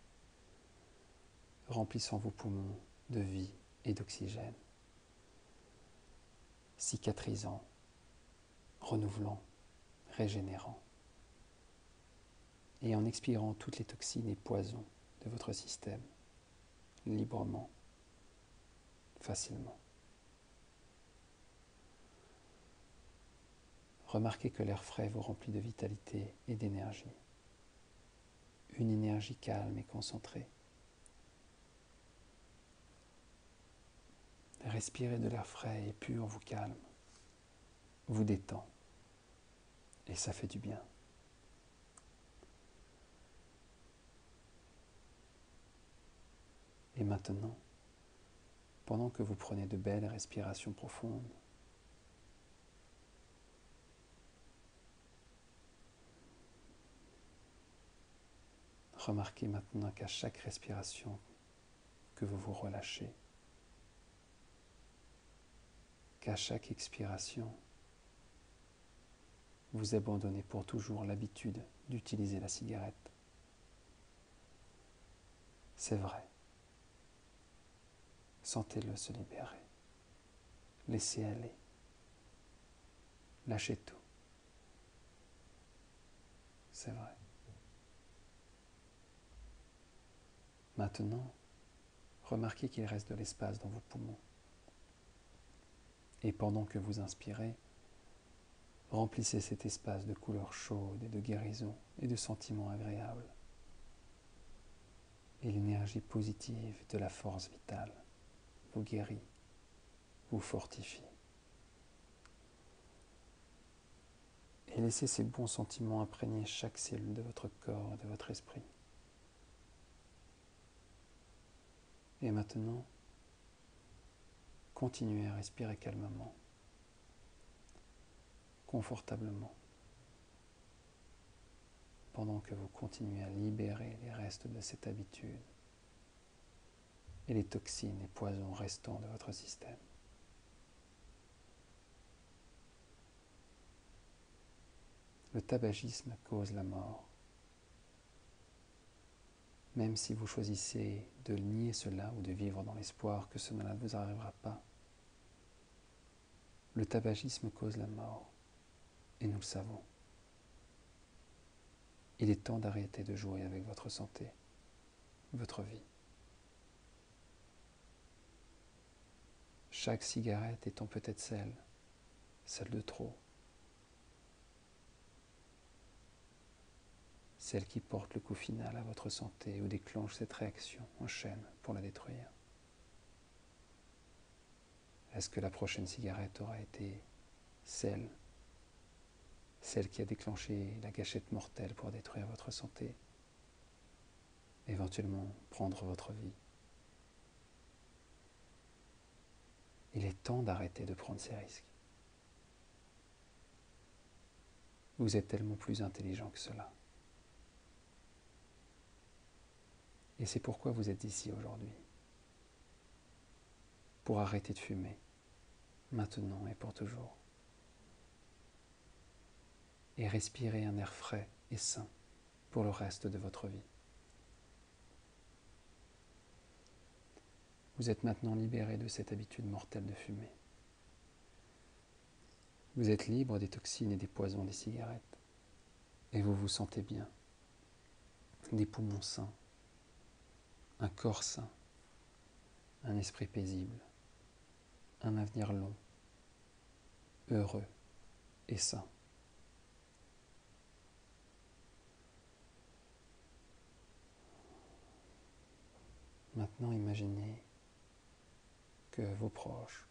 remplissant vos poumons de vie et d'oxygène, cicatrisant, renouvelant, régénérant, et en expirant toutes les toxines et poisons de votre système, librement, facilement. Remarquez que l'air frais vous remplit de vitalité et d'énergie, une énergie calme et concentrée. Respirer de l'air frais et pur vous calme, vous détend, et ça fait du bien. Et maintenant, pendant que vous prenez de belles respirations profondes, remarquez maintenant qu'à chaque respiration que vous vous relâchez, qu'à chaque expiration, vous abandonnez pour toujours l'habitude d'utiliser la cigarette. C'est vrai. Sentez-le se libérer. Laissez aller. Lâchez tout. C'est vrai. Maintenant, remarquez qu'il reste de l'espace dans vos poumons. Et pendant que vous inspirez, remplissez cet espace de couleurs chaudes et de guérison et de sentiments agréables. Et l'énergie positive de la force vitale vous guérit, vous fortifie. Et laissez ces bons sentiments imprégner chaque cellule de votre corps et de votre esprit. Et maintenant, continuez à respirer calmement, confortablement, pendant que vous continuez à libérer les restes de cette habitude et les toxines et poisons restants de votre système. Le tabagisme cause la mort. Même si vous choisissez de nier cela ou de vivre dans l'espoir que cela ne vous arrivera pas, le tabagisme cause la mort, et nous le savons. Il est temps d'arrêter de jouer avec votre santé, votre vie. Chaque cigarette étant peut-être celle de trop, celle qui porte le coup final à votre santé ou déclenche cette réaction en chaîne pour la détruire. Est-ce que la prochaine cigarette aura été celle qui a déclenché la gâchette mortelle pour détruire votre santé, éventuellement prendre votre vie? Il est temps d'arrêter de prendre ces risques. Vous êtes tellement plus intelligent que cela. Et c'est pourquoi vous êtes ici aujourd'hui. Pour arrêter de fumer, maintenant et pour toujours. Et respirer un air frais et sain pour le reste de votre vie. Vous êtes maintenant libéré de cette habitude mortelle de fumer. Vous êtes libre des toxines et des poisons des cigarettes. Et vous vous sentez bien. Des poumons sains, un corps sain, un esprit paisible, un avenir long, heureux et sain. Maintenant, imaginez que vos proches,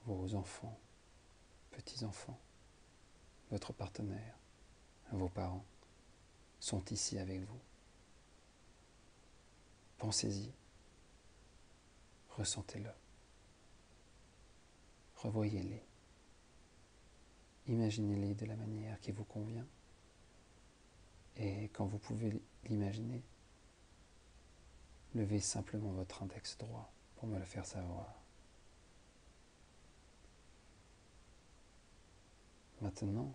vos enfants, petits-enfants, votre partenaire, vos parents, sont ici avec vous. Pensez-y, ressentez-le, revoyez-les, imaginez-les de la manière qui vous convient, et quand vous pouvez l'imaginer, levez simplement votre index droit pour me le faire savoir. Maintenant,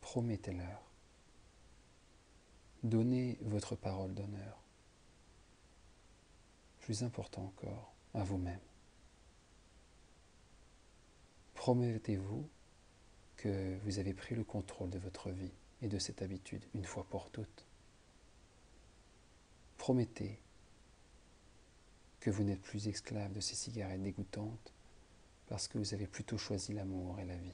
promettez-leur. Donnez votre parole d'honneur. Plus important encore, à vous-même. Promettez-vous que vous avez pris le contrôle de votre vie et de cette habitude une fois pour toutes. Promettez que vous n'êtes plus esclave de ces cigarettes dégoûtantes parce que vous avez plutôt choisi l'amour et la vie.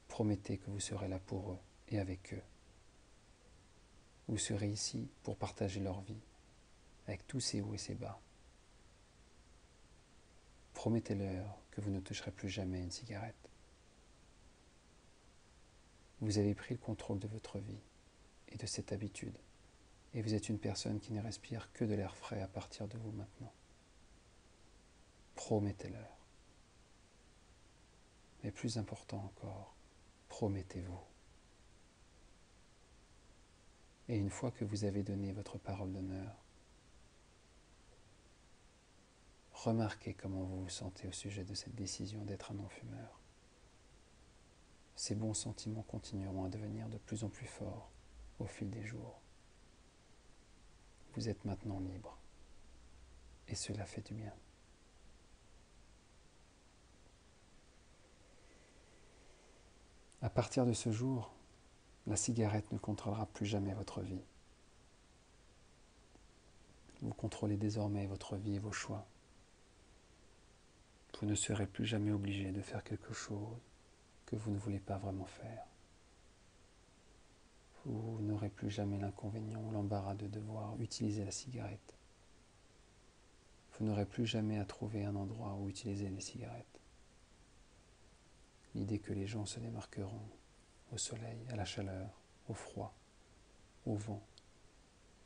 Promettez que vous serez là pour eux et avec eux. Vous serez ici pour partager leur vie, avec tous ses hauts et ses bas. Promettez-leur que vous ne toucherez plus jamais une cigarette. Vous avez pris le contrôle de votre vie et de cette habitude, et vous êtes une personne qui ne respire que de l'air frais à partir de vous maintenant. Promettez-leur. Mais plus important encore, promettez-vous. Et une fois que vous avez donné votre parole d'honneur, remarquez comment vous vous sentez au sujet de cette décision d'être un non-fumeur. ces bons sentiments continueront à devenir de plus en plus forts au fil des jours. Vous êtes maintenant libre et cela fait du bien. À partir de ce jour, la cigarette ne contrôlera plus jamais votre vie. Vous contrôlez désormais votre vie et vos choix. Vous ne serez plus jamais obligé de faire quelque chose que vous ne voulez pas vraiment faire. Vous n'aurez plus jamais l'inconvénient ou l'embarras de devoir utiliser la cigarette. Vous n'aurez plus jamais à trouver un endroit où utiliser les cigarettes. L'idée que les gens se démarqueront au soleil, à la chaleur, au froid, au vent,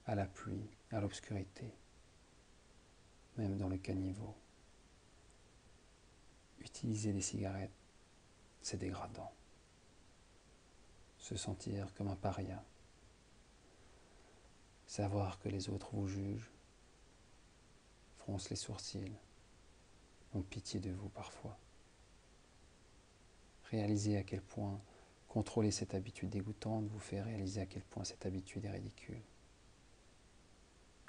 à la pluie, à l'obscurité, même dans le caniveau. Utiliser des cigarettes, c'est dégradant. Se sentir comme un paria. Savoir que les autres vous jugent, froncent les sourcils, ont pitié de vous parfois. Réaliser à quel point contrôler cette habitude dégoûtante vous fait réaliser à quel point cette habitude est ridicule.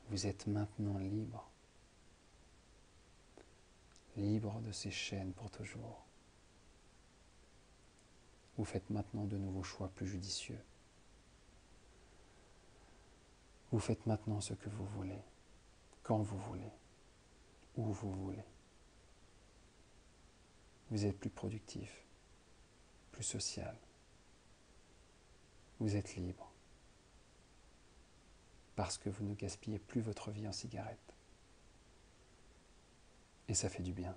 Vous êtes maintenant libre. Libre de ces chaînes pour toujours. Vous faites maintenant de nouveaux choix plus judicieux. Vous faites maintenant ce que vous voulez, quand vous voulez, où vous voulez. Vous êtes plus productif, plus social. Vous êtes libre. Parce que vous ne gaspillez plus votre vie en cigarette. Et ça fait du bien.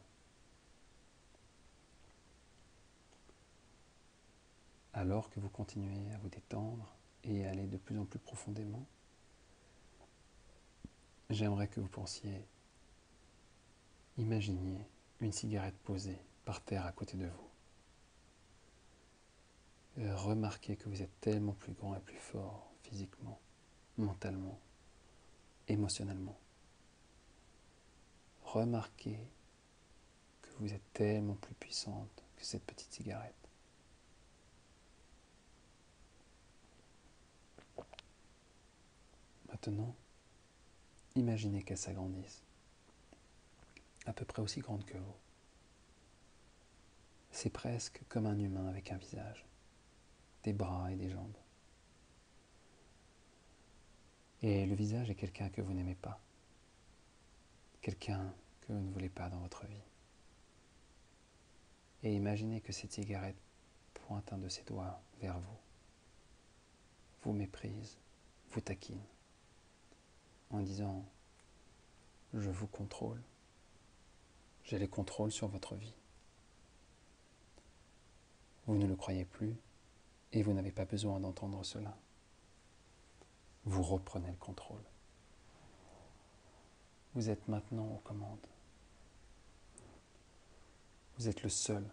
Alors que vous continuez à vous détendre et à aller de plus en plus profondément, j'aimerais que vous pensiez, imaginiez une cigarette posée par terre à côté de vous. Remarquez que vous êtes tellement plus grand et plus fort physiquement, mentalement, émotionnellement. Remarquez que vous êtes tellement plus puissante que cette petite cigarette. Maintenant, imaginez qu'elle s'agrandisse, à peu près aussi grande que vous. C'est presque comme un humain avec un visage, des bras et des jambes. Et le visage est quelqu'un que vous n'aimez pas, quelqu'un que vous ne voulez pas dans votre vie. Et imaginez que cette cigarette pointe un de ses doigts vers vous, vous méprise, vous taquine, en disant « Je vous contrôle, j'ai les contrôles sur votre vie ». Vous ne le croyez plus et vous n'avez pas besoin d'entendre cela. Vous reprenez le contrôle. Vous êtes maintenant aux commandes. Vous êtes le seul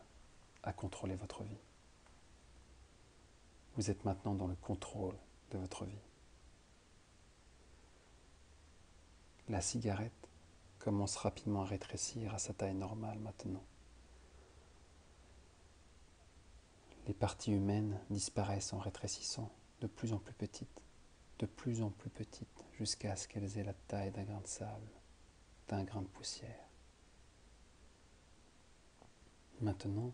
à contrôler votre vie. Vous êtes maintenant dans le contrôle de votre vie. La cigarette commence rapidement à rétrécir à sa taille normale maintenant. Les parties humaines disparaissent en rétrécissant, de plus en plus petites, jusqu'à ce qu'elles aient la taille d'un grain de sable, d'un grain de poussière. Maintenant,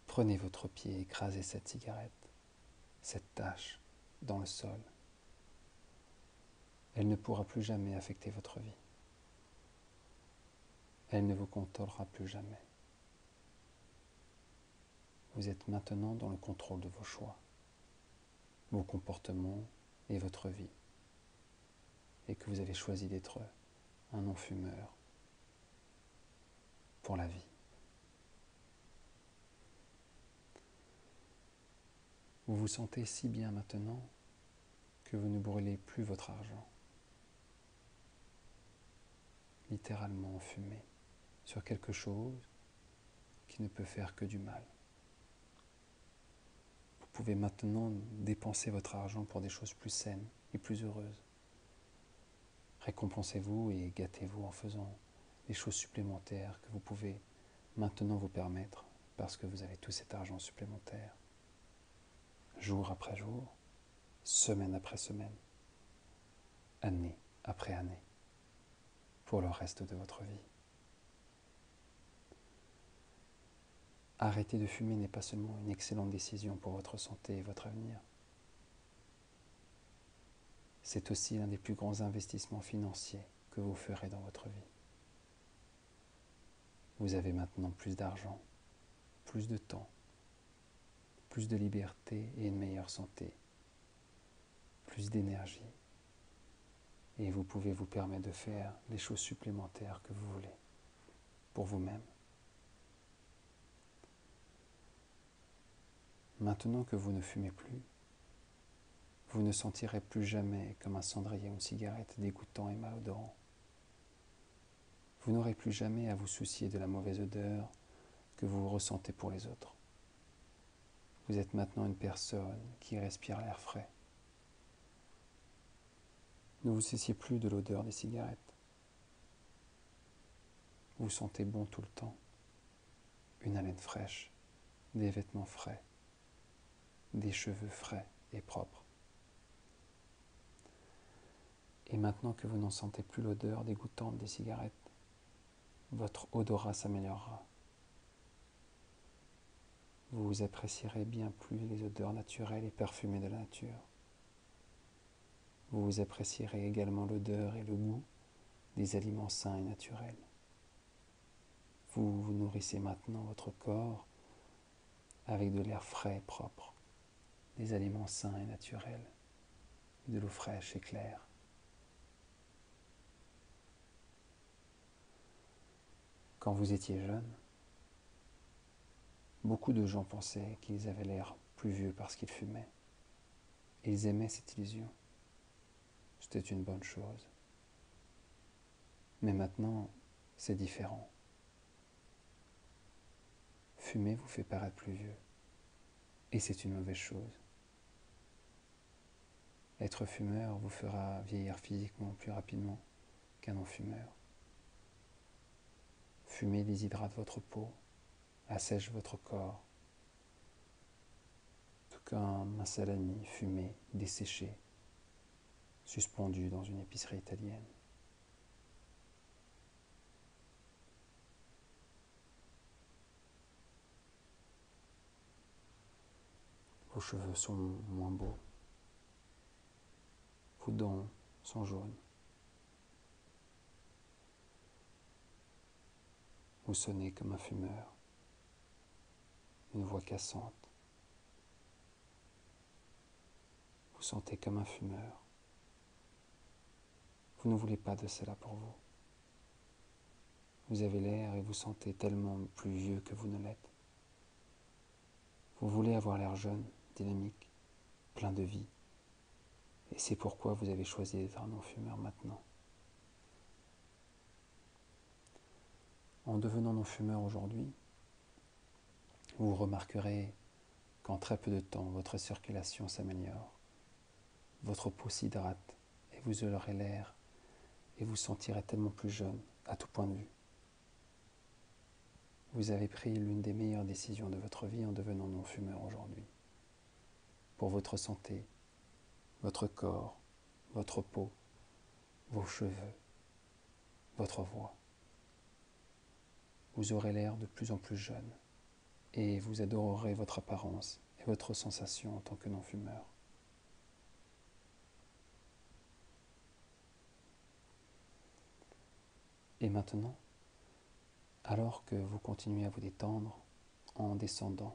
prenez votre pied et écrasez cette cigarette, cette tache, dans le sol. Elle ne pourra plus jamais affecter votre vie. Elle ne vous contrôlera plus jamais. Vous êtes maintenant dans le contrôle de vos choix, vos comportements et votre vie, et que vous avez choisi d'être un non-fumeur pour la vie. Vous vous sentez si bien maintenant que vous ne brûlez plus votre argent, littéralement fumé, sur quelque chose qui ne peut faire que du mal. Vous pouvez maintenant dépenser votre argent pour des choses plus saines et plus heureuses. Récompensez-vous et gâtez-vous en faisant des choses supplémentaires que vous pouvez maintenant vous permettre parce que vous avez tout cet argent supplémentaire, jour après jour, semaine après semaine, année après année, pour le reste de votre vie. Arrêter de fumer n'est pas seulement une excellente décision pour votre santé et votre avenir, c'est aussi l'un des plus grands investissements financiers que vous ferez dans votre vie. Vous avez maintenant plus d'argent, plus de temps, plus de liberté et une meilleure santé, plus d'énergie, et vous pouvez vous permettre de faire les choses supplémentaires que vous voulez pour vous-même. Maintenant que vous ne fumez plus, vous ne sentirez plus jamais comme un cendrier ou une cigarette dégoûtant et malodorant. Vous n'aurez plus jamais à vous soucier de la mauvaise odeur que vous ressentez pour les autres. Vous êtes maintenant une personne qui respire l'air frais. Ne vous souciez plus de l'odeur des cigarettes. Vous sentez bon tout le temps. Une haleine fraîche, des vêtements frais, des cheveux frais et propres. Et maintenant que vous n'en sentez plus l'odeur dégoûtante des cigarettes, votre odorat s'améliorera. Vous apprécierez bien plus les odeurs naturelles et parfumées de la nature. Vous apprécierez également l'odeur et le goût des aliments sains et naturels. Vous nourrissez maintenant votre corps avec de l'air frais et propre, des aliments sains et naturels, de l'eau fraîche et claire. Quand vous étiez jeune, beaucoup de gens pensaient qu'ils avaient l'air plus vieux parce qu'ils fumaient. Et ils aimaient cette illusion. C'était une bonne chose. Mais maintenant, c'est différent. Fumer vous fait paraître plus vieux. Et c'est une mauvaise chose. Être fumeur vous fera vieillir physiquement plus rapidement qu'un non-fumeur. Fumer déshydrate votre peau, assèche votre corps, tout comme un salami fumé, desséché, suspendu dans une épicerie italienne. Vos cheveux sont moins beaux, vos dents sont jaunes. Vous sonnez comme un fumeur, une voix cassante. Vous sentez comme un fumeur. Vous ne voulez pas de cela pour vous. Vous avez l'air et vous sentez tellement plus vieux que vous ne l'êtes. Vous voulez avoir l'air jeune, dynamique, plein de vie. Et c'est pourquoi vous avez choisi d'être un non-fumeur maintenant. En devenant non-fumeur aujourd'hui, vous remarquerez qu'en très peu de temps, votre circulation s'améliore, votre peau s'hydrate et vous aurez l'air et vous sentirez tellement plus jeune à tout point de vue. Vous avez pris l'une des meilleures décisions de votre vie en devenant non-fumeur aujourd'hui. Pour votre santé, votre corps, votre peau, vos cheveux, votre voix. Vous aurez l'air de plus en plus jeune et vous adorerez votre apparence et votre sensation en tant que non-fumeur. Et maintenant, alors que vous continuez à vous détendre en descendant,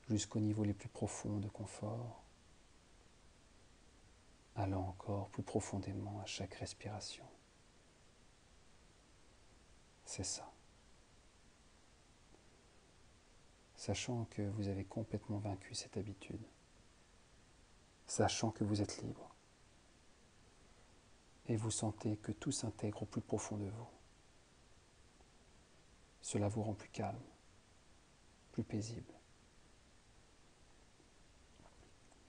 jusqu'au niveau les plus profonds de confort, allant encore plus profondément à chaque respiration. C'est ça. Sachant que vous avez complètement vaincu cette habitude, sachant que vous êtes libre, et vous sentez que tout s'intègre au plus profond de vous. Cela vous rend plus calme, plus paisible.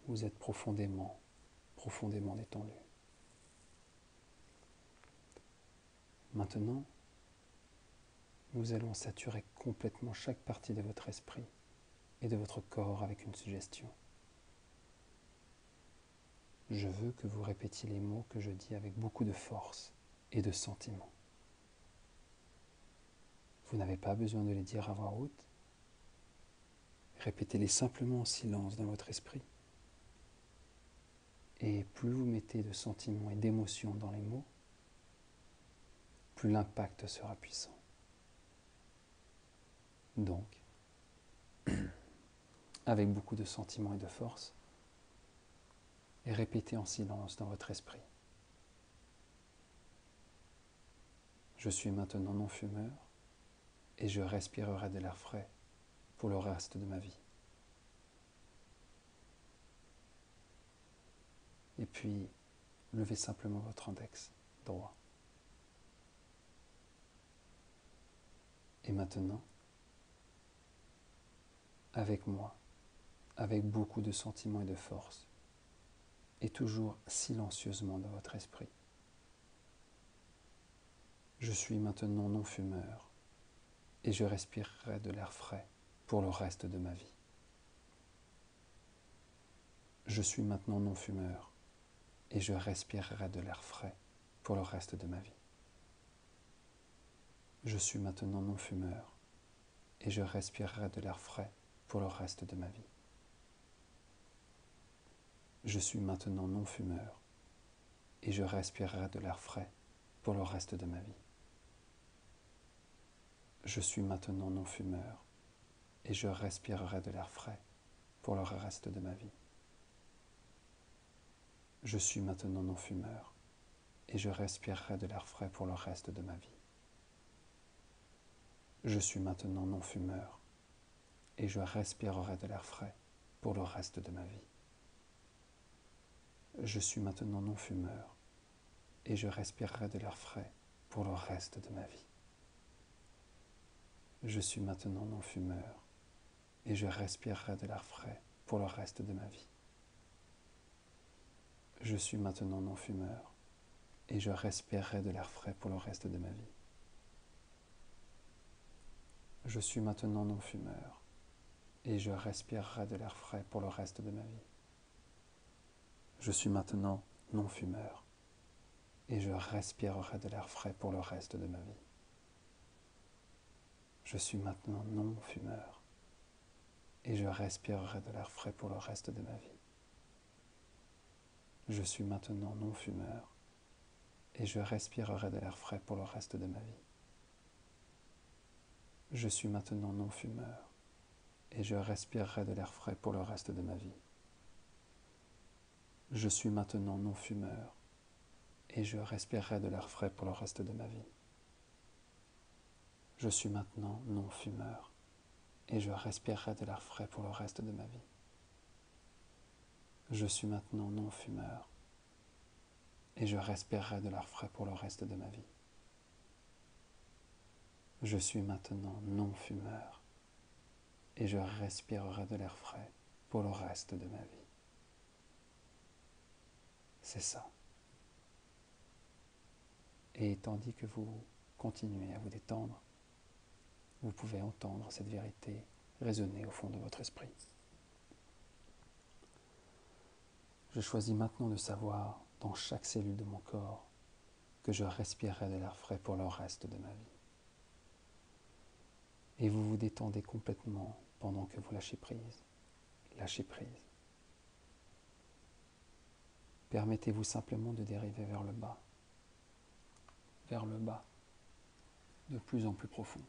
Vous êtes profondément détendu. Maintenant, nous allons saturer complètement chaque partie de votre esprit et de votre corps avec une suggestion. Je veux que vous répétiez les mots que je dis avec beaucoup de force et de sentiment. Vous n'avez pas besoin de les dire à voix haute. Répétez-les simplement en silence dans votre esprit. Et plus vous mettez de sentiments et d'émotions dans les mots, plus l'impact sera puissant. Donc, avec beaucoup de sentiments et de force, et répétez en silence dans votre esprit. Je suis maintenant non-fumeur et je respirerai de l'air frais pour le reste de ma vie. Et puis, levez simplement votre index droit. Et maintenant, avec moi, avec beaucoup de sentiments et de force, et toujours silencieusement dans votre esprit. Je suis maintenant non-fumeur et je respirerai de l'air frais pour le reste de ma vie. Je suis maintenant non-fumeur et je respirerai de l'air frais pour le reste de ma vie. Je suis maintenant non-fumeur et je respirerai de l'air frais pour le reste de ma vie. Je suis maintenant non-fumeur et je respirerai de l'air frais pour le reste de ma vie. Je suis maintenant non-fumeur et je respirerai de l'air frais pour le reste de ma vie. Je suis maintenant non-fumeur et je respirerai de l'air frais pour le reste de ma vie. Je suis maintenant non-fumeur et je respirerai de l'air frais pour le reste de ma vie. Je suis maintenant non-fumeur et je respirerai de l'air frais pour le reste de ma vie. Je suis maintenant non-fumeur et je respirerai de l'air frais pour le reste de ma vie. Je suis maintenant non-fumeur et je respirerai de l'air frais pour le reste de ma vie. Je suis maintenant non-fumeur et je respirerai de l'air frais pour le reste de ma vie. Je suis maintenant non-fumeur et je respirerai de l'air frais pour le reste de ma vie. Je suis maintenant non-fumeur et je respirerai de l'air frais pour le reste de ma vie. Je suis maintenant non-fumeur et je respirerai de l'air frais pour le reste de ma vie. Je suis maintenant non-fumeur et je respirerai de l'air frais pour le reste de ma vie. Je suis maintenant non-fumeur et je respirerai de l'air frais pour le reste de ma vie. Je suis maintenant non-fumeur et je respirerai de l'air frais pour le reste de ma vie. Je suis maintenant non-fumeur et je respirerai de l'air frais pour le reste de ma vie. Je suis maintenant non-fumeur et je respirerai de l'air frais pour le reste de ma vie. C'est ça. Et tandis que vous continuez à vous détendre, vous pouvez entendre cette vérité résonner au fond de votre esprit. Je choisis maintenant de savoir dans chaque cellule de mon corps que je respirerai de l'air frais pour le reste de ma vie. Et vous vous détendez complètement pendant que vous lâchez prise. Lâchez prise. Permettez-vous simplement de dériver vers le bas, de plus en plus profond.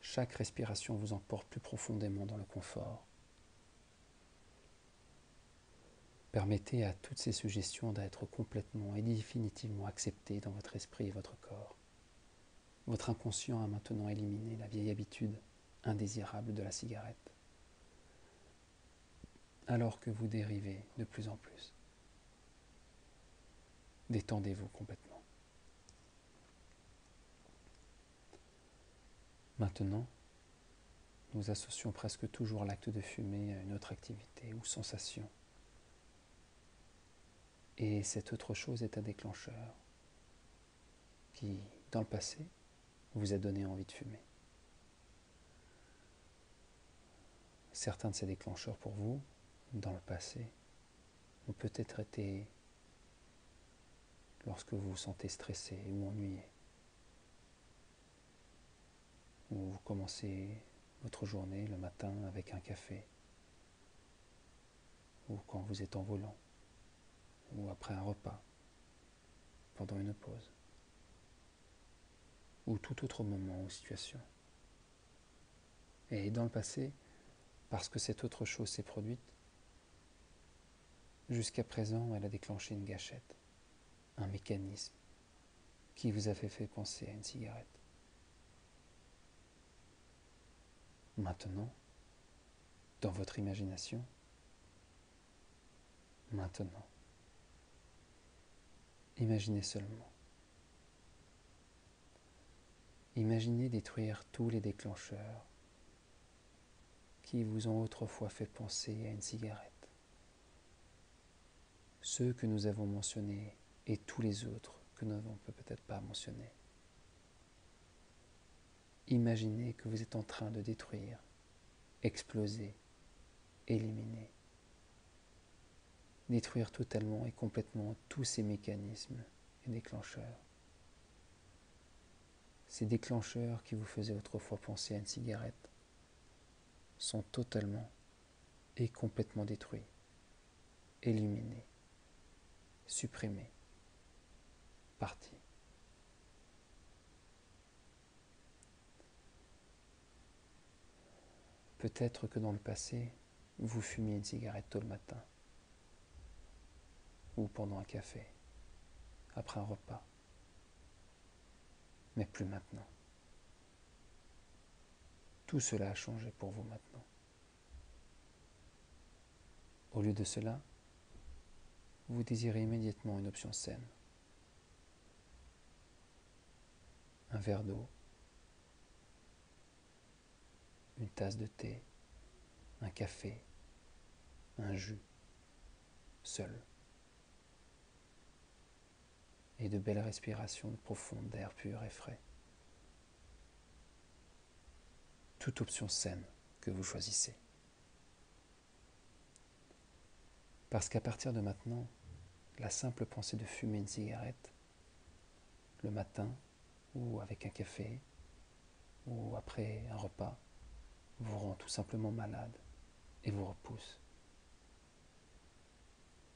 Chaque respiration vous emporte plus profondément dans le confort. Permettez à toutes ces suggestions d'être complètement et définitivement acceptées dans votre esprit et votre corps. Votre inconscient a maintenant éliminé la vieille habitude indésirable de la cigarette, alors que vous dérivez de plus en plus. Détendez-vous complètement. Maintenant, nous associons presque toujours l'acte de fumer à une autre activité ou sensation. Et cette autre chose est un déclencheur. qui, dans le passé, vous a donné envie de fumer. Certains de ces déclencheurs pour vous, dans le passé, ont peut-être été lorsque vous vous sentez stressé ou ennuyé, ou vous commencez votre journée le matin avec un café, ou quand vous êtes en volant, ou après un repas, pendant une pause, ou tout autre moment ou situation. Et dans le passé, parce que cette autre chose s'est produite, jusqu'à présent, elle a déclenché une gâchette, un mécanisme qui vous avait fait penser à une cigarette. Maintenant, dans votre imagination, maintenant, imaginez seulement. Imaginez détruire tous les déclencheurs qui vous ont autrefois fait penser à une cigarette. Ceux que nous avons mentionnés et tous les autres que nous n'avons peut-être pas mentionnés. Imaginez que vous êtes en train de détruire, exploser, éliminer. Détruire totalement et complètement tous ces mécanismes et déclencheurs. Ces déclencheurs qui vous faisaient autrefois penser à une cigarette sont totalement et complètement détruits, éliminés, supprimés, partis. Peut-être que dans le passé, vous fumiez une cigarette tôt le matin, ou pendant un café, après un repas, mais plus maintenant. Tout cela a changé pour vous maintenant. Au lieu de cela, vous désirez immédiatement une option saine. Un verre d'eau, une tasse de thé, un café, un jus, seul. Et de belles respirations profondes d'air pur et frais. Toute option saine que vous choisissez. Parce qu'à partir de maintenant, la simple pensée de fumer une cigarette, le matin, ou avec un café, ou après un repas, vous rend tout simplement malade et vous repousse.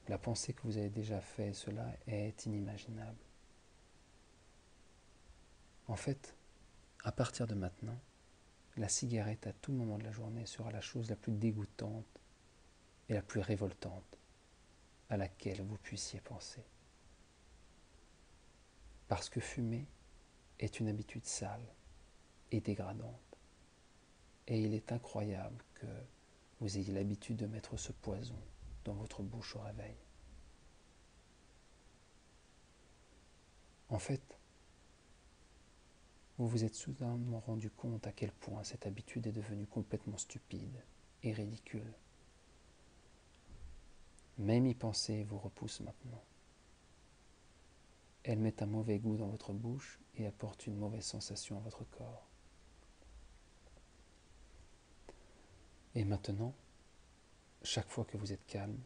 La pensée que vous avez déjà fait cela est inimaginable. En fait, à partir de maintenant, la cigarette à tout moment de la journée sera la chose la plus dégoûtante et la plus révoltante à laquelle vous puissiez penser. Parce que fumer est une habitude sale et dégradante. Et il est incroyable que vous ayez l'habitude de mettre ce poison dans votre bouche au réveil. En fait, vous vous êtes soudainement rendu compte à quel point cette habitude est devenue complètement stupide et ridicule. Même y penser vous repousse maintenant. Elle met un mauvais goût dans votre bouche et apporte une mauvaise sensation à votre corps. Et maintenant, chaque fois que vous êtes calme,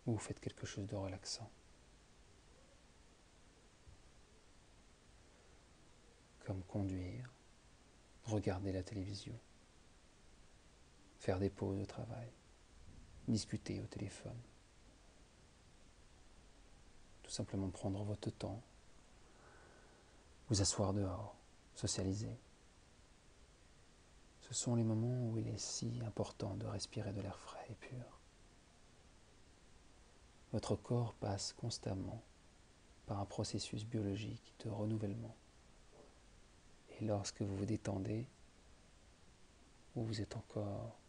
ou vous faites quelque chose de relaxant, comme conduire, regarder la télévision, faire des pauses au travail, discuter au téléphone, tout simplement prendre votre temps, vous asseoir dehors, socialiser. Ce sont les moments où il est si important de respirer de l'air frais et pur. Votre corps passe constamment par un processus biologique de renouvellement. Et lorsque vous vous détendez, où vous êtes encore,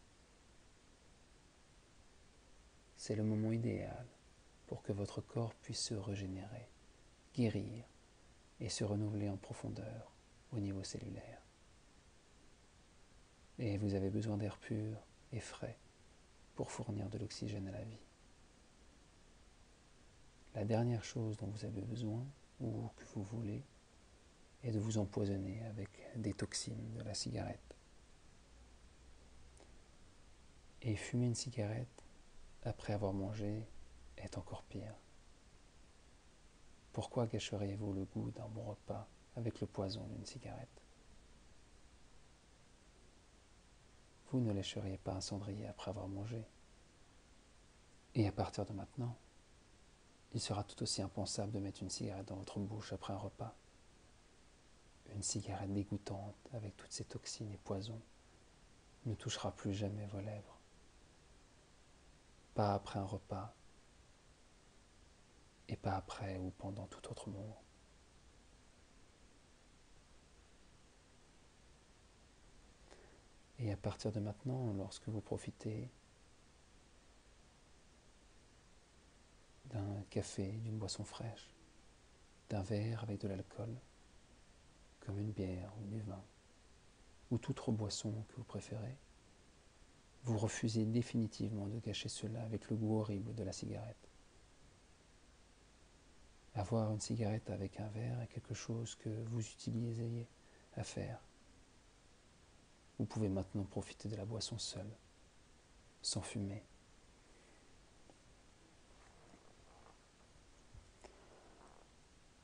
c'est le moment idéal pour que votre corps puisse se régénérer, guérir et se renouveler en profondeur au niveau cellulaire. Et vous avez besoin d'air pur et frais pour fournir de l'oxygène à la vie. La dernière chose dont vous avez besoin, ou que vous voulez, et de vous empoisonner avec des toxines de la cigarette. Et fumer une cigarette après avoir mangé est encore pire. Pourquoi gâcheriez-vous le goût d'un bon repas avec le poison d'une cigarette? Vous ne lécheriez pas un cendrier après avoir mangé. Et à partir de maintenant, il sera tout aussi impensable de mettre une cigarette dans votre bouche après un repas. Une cigarette dégoûtante avec toutes ses toxines et poisons ne touchera plus jamais vos lèvres. Pas après un repas et pas après ou pendant tout autre moment. Et à partir de maintenant, lorsque vous profitez d'un café, d'une boisson fraîche, d'un verre avec de l'alcool, comme une bière ou du vin, ou toute autre boisson que vous préférez, vous refusez définitivement de gâcher cela avec le goût horrible de la cigarette. Avoir une cigarette avec un verre est quelque chose que vous utilisiez à faire. Vous pouvez maintenant profiter de la boisson seule, sans fumer.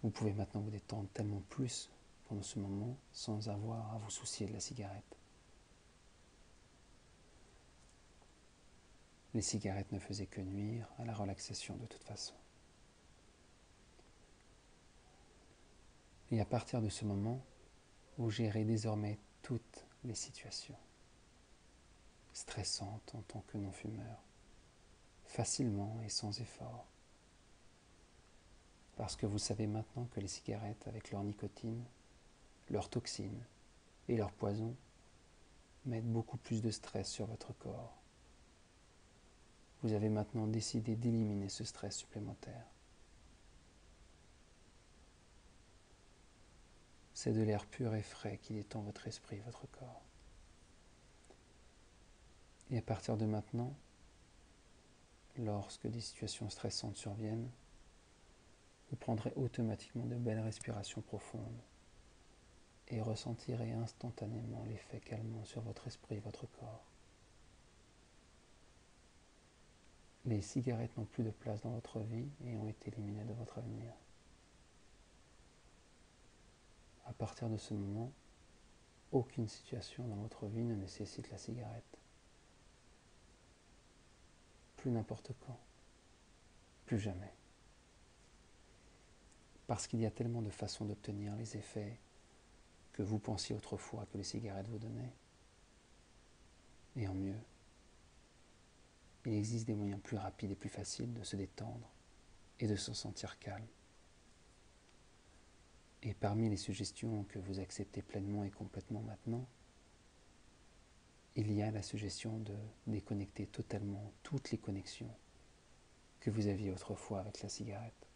Vous pouvez maintenant vous détendre tellement plus pendant ce moment sans avoir à vous soucier de la cigarette. Les cigarettes ne faisaient que nuire à la relaxation de toute façon. Et à partir de ce moment, vous gérez désormais toutes les situations stressantes en tant que non-fumeur, facilement et sans effort. Parce que vous savez maintenant que les cigarettes, avec leur nicotine, leurs toxines et leurs poisons, mettent beaucoup plus de stress sur votre corps. Vous avez maintenant décidé d'éliminer ce stress supplémentaire. C'est de l'air pur et frais qui détend votre esprit, votre corps. Et à partir de maintenant, lorsque des situations stressantes surviennent, vous prendrez automatiquement de belles respirations profondes et ressentirez instantanément l'effet calmant sur votre esprit et votre corps. Les cigarettes n'ont plus de place dans votre vie et ont été éliminées de votre avenir. À partir de ce moment, aucune situation dans votre vie ne nécessite la cigarette. Plus n'importe quand, plus jamais. Parce qu'il y a tellement de façons d'obtenir les effets que vous pensiez autrefois que les cigarettes vous donnaient. Et en mieux, il existe des moyens plus rapides et plus faciles de se détendre et de se sentir calme. Et parmi les suggestions que vous acceptez pleinement et complètement maintenant, il y a la suggestion de déconnecter totalement toutes les connexions que vous aviez autrefois avec la cigarette.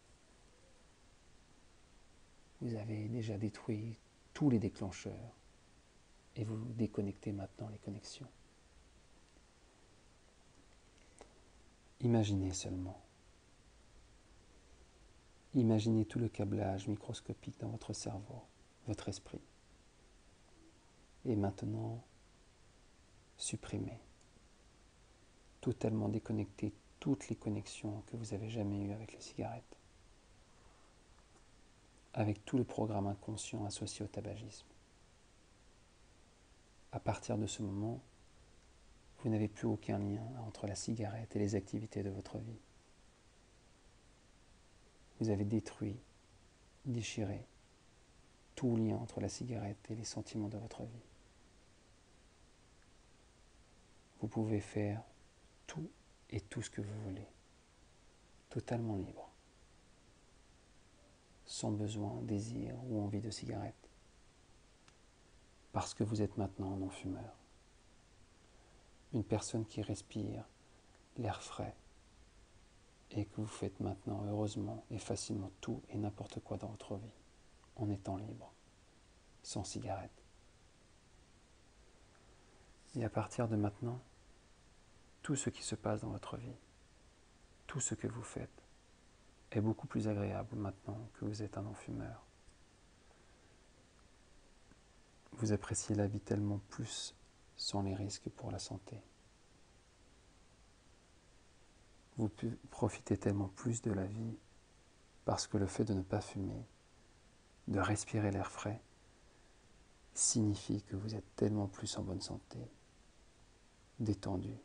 Vous avez déjà détruit tous les déclencheurs et vous déconnectez maintenant les connexions. Imaginez seulement. Imaginez tout le câblage microscopique dans votre cerveau, votre esprit. Et maintenant, supprimez. Totalement déconnectez toutes les connexions que vous avez jamais eues avec les cigarettes. Avec tout le programme inconscient associé au tabagisme. À partir de ce moment, vous n'avez plus aucun lien entre la cigarette et les activités de votre vie. Vous avez détruit, déchiré tout lien entre la cigarette et les sentiments de votre vie. Vous pouvez faire tout et tout ce que vous voulez, totalement libre, sans besoin, désir ou envie de cigarette, parce que vous êtes maintenant non-fumeur. Une personne qui respire l'air frais et que vous faites maintenant heureusement et facilement tout et n'importe quoi dans votre vie, en étant libre, sans cigarette. Et à partir de maintenant, tout ce qui se passe dans votre vie, tout ce que vous faites, est beaucoup plus agréable maintenant que vous êtes un non-fumeur. vous appréciez la vie tellement plus sans les risques pour la santé. Vous profitez tellement plus de la vie parce que le fait de ne pas fumer, de respirer l'air frais, signifie que vous êtes tellement plus en bonne santé, détendu,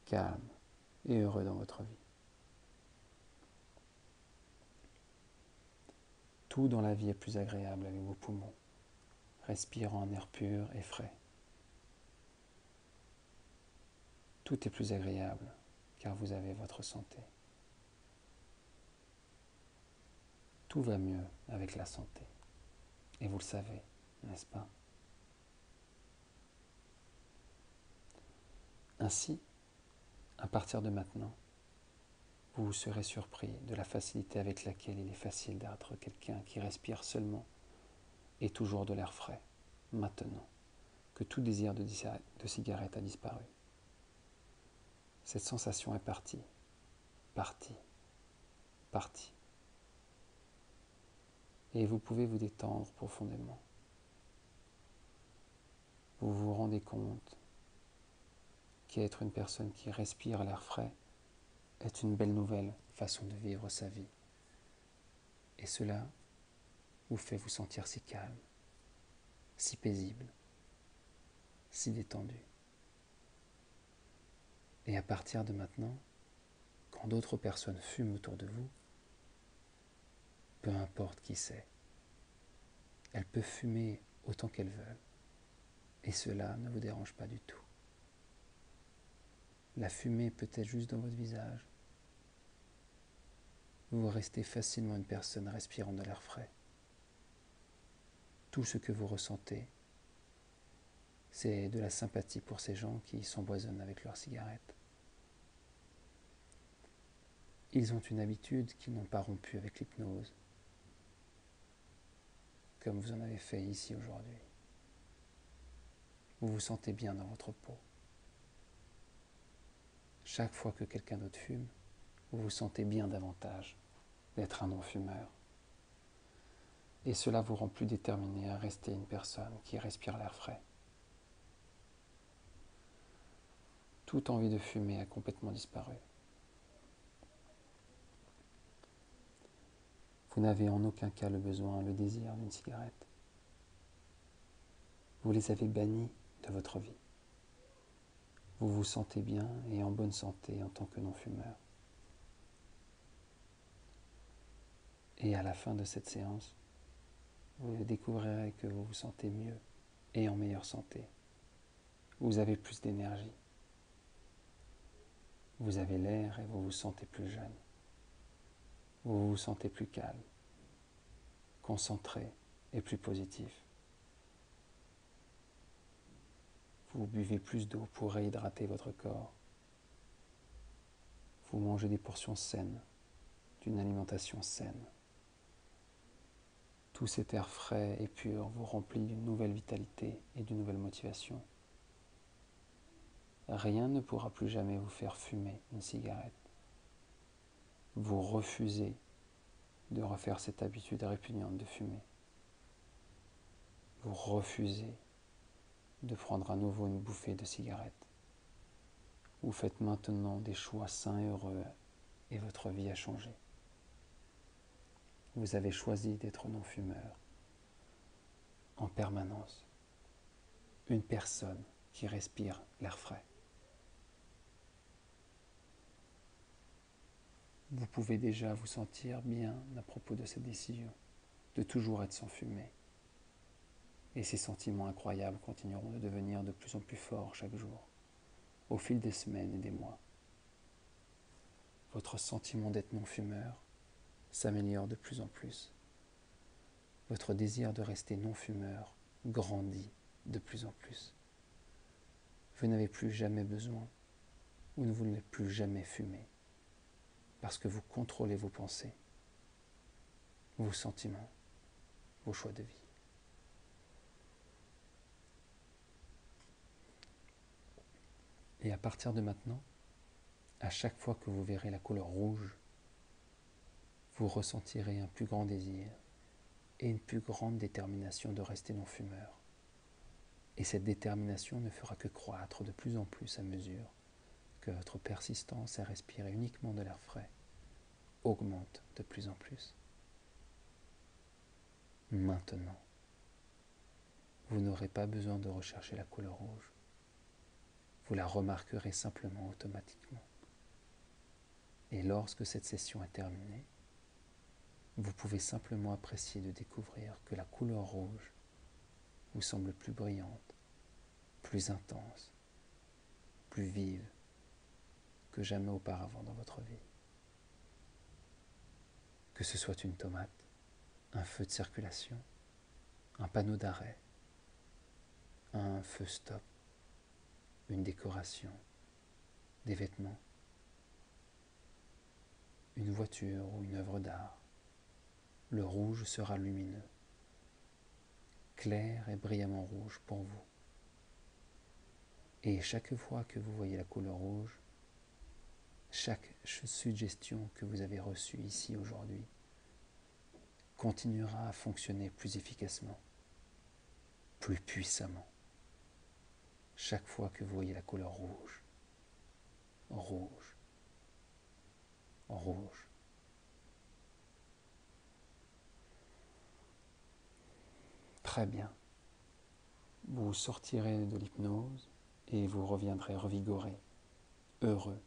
calme et heureux dans votre vie. Tout dans la vie est plus agréable avec vos poumons, respirant un air pur et frais. Tout est plus agréable car vous avez votre santé. Tout va mieux avec la santé. Et vous le savez, n'est-ce pas? Ainsi, à partir de maintenant, vous serez surpris de la facilité avec laquelle il est facile d'être quelqu'un qui respire seulement et toujours de l'air frais, maintenant que tout désir de cigarette a disparu. Cette sensation est partie, partie, partie. Et vous pouvez vous détendre profondément. Vous vous rendez compte qu'être une personne qui respire l'air frais est une belle nouvelle façon de vivre sa vie. Et cela vous fait vous sentir si calme, si paisible, si détendu. Et à partir de maintenant, quand d'autres personnes fument autour de vous, peu importe qui c'est, elles peuvent fumer autant qu'elles veulent. Et cela ne vous dérange pas du tout. La fumée peut être juste dans votre visage. Vous restez facilement une personne respirant de l'air frais. Tout ce que vous ressentez, c'est de la sympathie pour ces gens qui s'empoisonnent avec leurs cigarettes. Ils ont une habitude qu'ils n'ont pas rompue avec l'hypnose, comme vous en avez fait ici aujourd'hui. Vous vous sentez bien dans votre peau. Chaque fois que quelqu'un d'autre fume, vous vous sentez bien davantage d'être un non-fumeur. Et cela vous rend plus déterminé à rester une personne qui respire l'air frais. Toute envie de fumer a complètement disparu. Vous n'avez en aucun cas le besoin, le désir d'une cigarette. Vous les avez bannis de votre vie. Vous vous sentez bien et en bonne santé en tant que non-fumeur. Et à la fin de cette séance, vous découvrirez que vous vous sentez mieux et en meilleure santé. Vous avez plus d'énergie. Vous avez l'air et vous vous sentez plus jeune. Vous vous sentez plus calme, concentré et plus positif. Vous buvez plus d'eau pour réhydrater votre corps. Vous mangez des portions saines, d'une alimentation saine. Tout cet air frais et pur vous remplit d'une nouvelle vitalité et d'une nouvelle motivation. Rien ne pourra plus jamais vous faire fumer une cigarette. Vous refusez de refaire cette habitude répugnante de fumer. Vous refusez de prendre à nouveau une bouffée de cigarette. Vous faites maintenant des choix sains et heureux et votre vie a changé. Vous avez choisi d'être non-fumeur en permanence. Une personne qui respire l'air frais. Vous pouvez déjà vous sentir bien à propos de cette décision, de toujours être sans fumer. Et ces sentiments incroyables continueront de devenir de plus en plus forts chaque jour, au fil des semaines et des mois. Votre sentiment d'être non-fumeur s'améliore de plus en plus. Votre désir de rester non-fumeur grandit de plus en plus. Vous n'avez plus jamais besoin, ou ne voulez plus jamais fumer, parce que vous contrôlez vos pensées, vos sentiments, vos choix de vie. Et à partir de maintenant, à chaque fois que vous verrez la couleur rouge, vous ressentirez un plus grand désir et une plus grande détermination de rester non-fumeur. Et cette détermination ne fera que croître de plus en plus à mesure que votre persistance à respirer uniquement de l'air frais augmente de plus en plus. Maintenant, vous n'aurez pas besoin de rechercher la couleur rouge. Vous la remarquerez simplement automatiquement. Et lorsque cette session est terminée, vous pouvez simplement apprécier de découvrir que la couleur rouge vous semble plus brillante, plus intense, plus vive que jamais auparavant dans votre vie. Que ce soit une tomate, un feu de circulation, un panneau d'arrêt, un feu stop, une décoration, des vêtements, une voiture ou une œuvre d'art, le rouge sera lumineux, clair et brillamment rouge pour vous. Et chaque fois que vous voyez la couleur rouge, chaque suggestion que vous avez reçue ici aujourd'hui continuera à fonctionner plus efficacement, plus puissamment. Chaque fois que vous voyez la couleur rouge, rouge, rouge. Très bien. Vous sortirez de l'hypnose et vous reviendrez revigoré, heureux,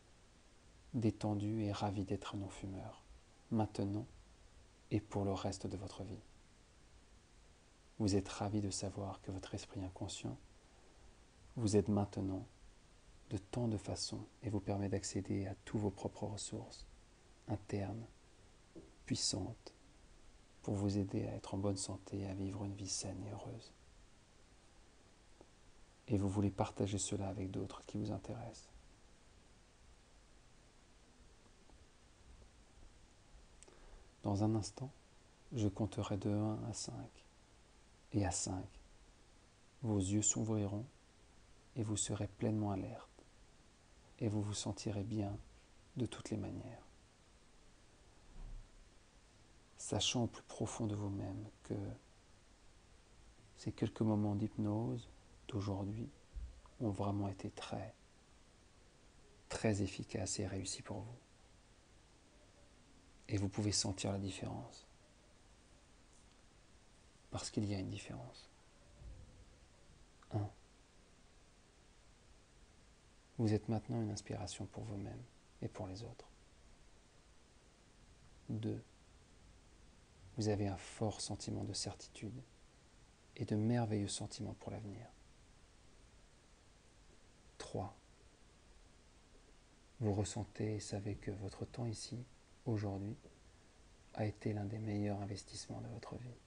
détendu et ravi d'être non-fumeur, maintenant et pour le reste de votre vie. Vous êtes ravi de savoir que votre esprit inconscient vous aide maintenant de tant de façons et vous permet d'accéder à tous vos propres ressources internes, puissantes, pour vous aider à être en bonne santé et à vivre une vie saine et heureuse. Et vous voulez partager cela avec d'autres qui vous intéressent. Dans un instant, je compterai de 1 à 5. Et à 5, vos yeux s'ouvriront et vous serez pleinement alerte. Et vous vous sentirez bien de toutes les manières. Sachant au plus profond de vous-même que ces quelques moments d'hypnose d'aujourd'hui ont vraiment été très, très efficaces et réussis pour vous. Et vous pouvez sentir la différence. Parce qu'il y a une différence. 1. Vous êtes maintenant une inspiration pour vous-même et pour les autres. 2. Vous avez un fort sentiment de certitude et de merveilleux sentiments pour l'avenir. 3. Vous ressentez et savez que votre temps ici, aujourd'hui, a été l'un des meilleurs investissements de votre vie.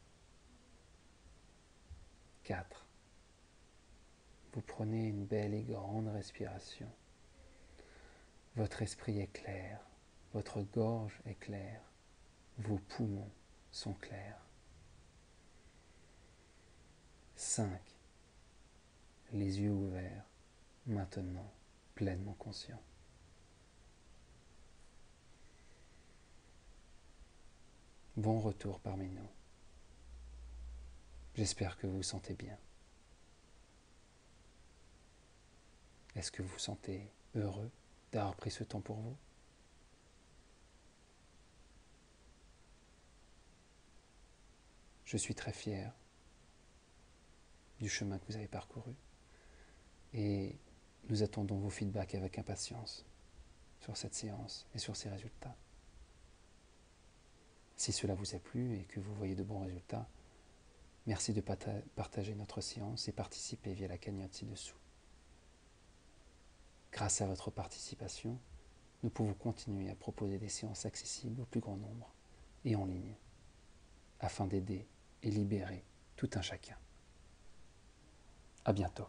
4. Vous prenez une belle et grande respiration. Votre esprit est clair, votre gorge est claire, vos poumons sont clairs. 5. Les yeux ouverts, maintenant pleinement conscients. Bon retour parmi nous. J'espère que vous vous sentez bien. Est-ce que vous vous sentez heureux d'avoir pris ce temps pour vous? Je suis très fier du chemin que vous avez parcouru et nous attendons vos feedbacks avec impatience sur cette séance et sur ses résultats. Si cela vous a plu et que vous voyez de bons résultats, merci de partager notre séance et participer via la cagnotte ci-dessous. Grâce à votre participation, nous pouvons continuer à proposer des séances accessibles au plus grand nombre et en ligne, afin d'aider et libérer tout un chacun. À bientôt.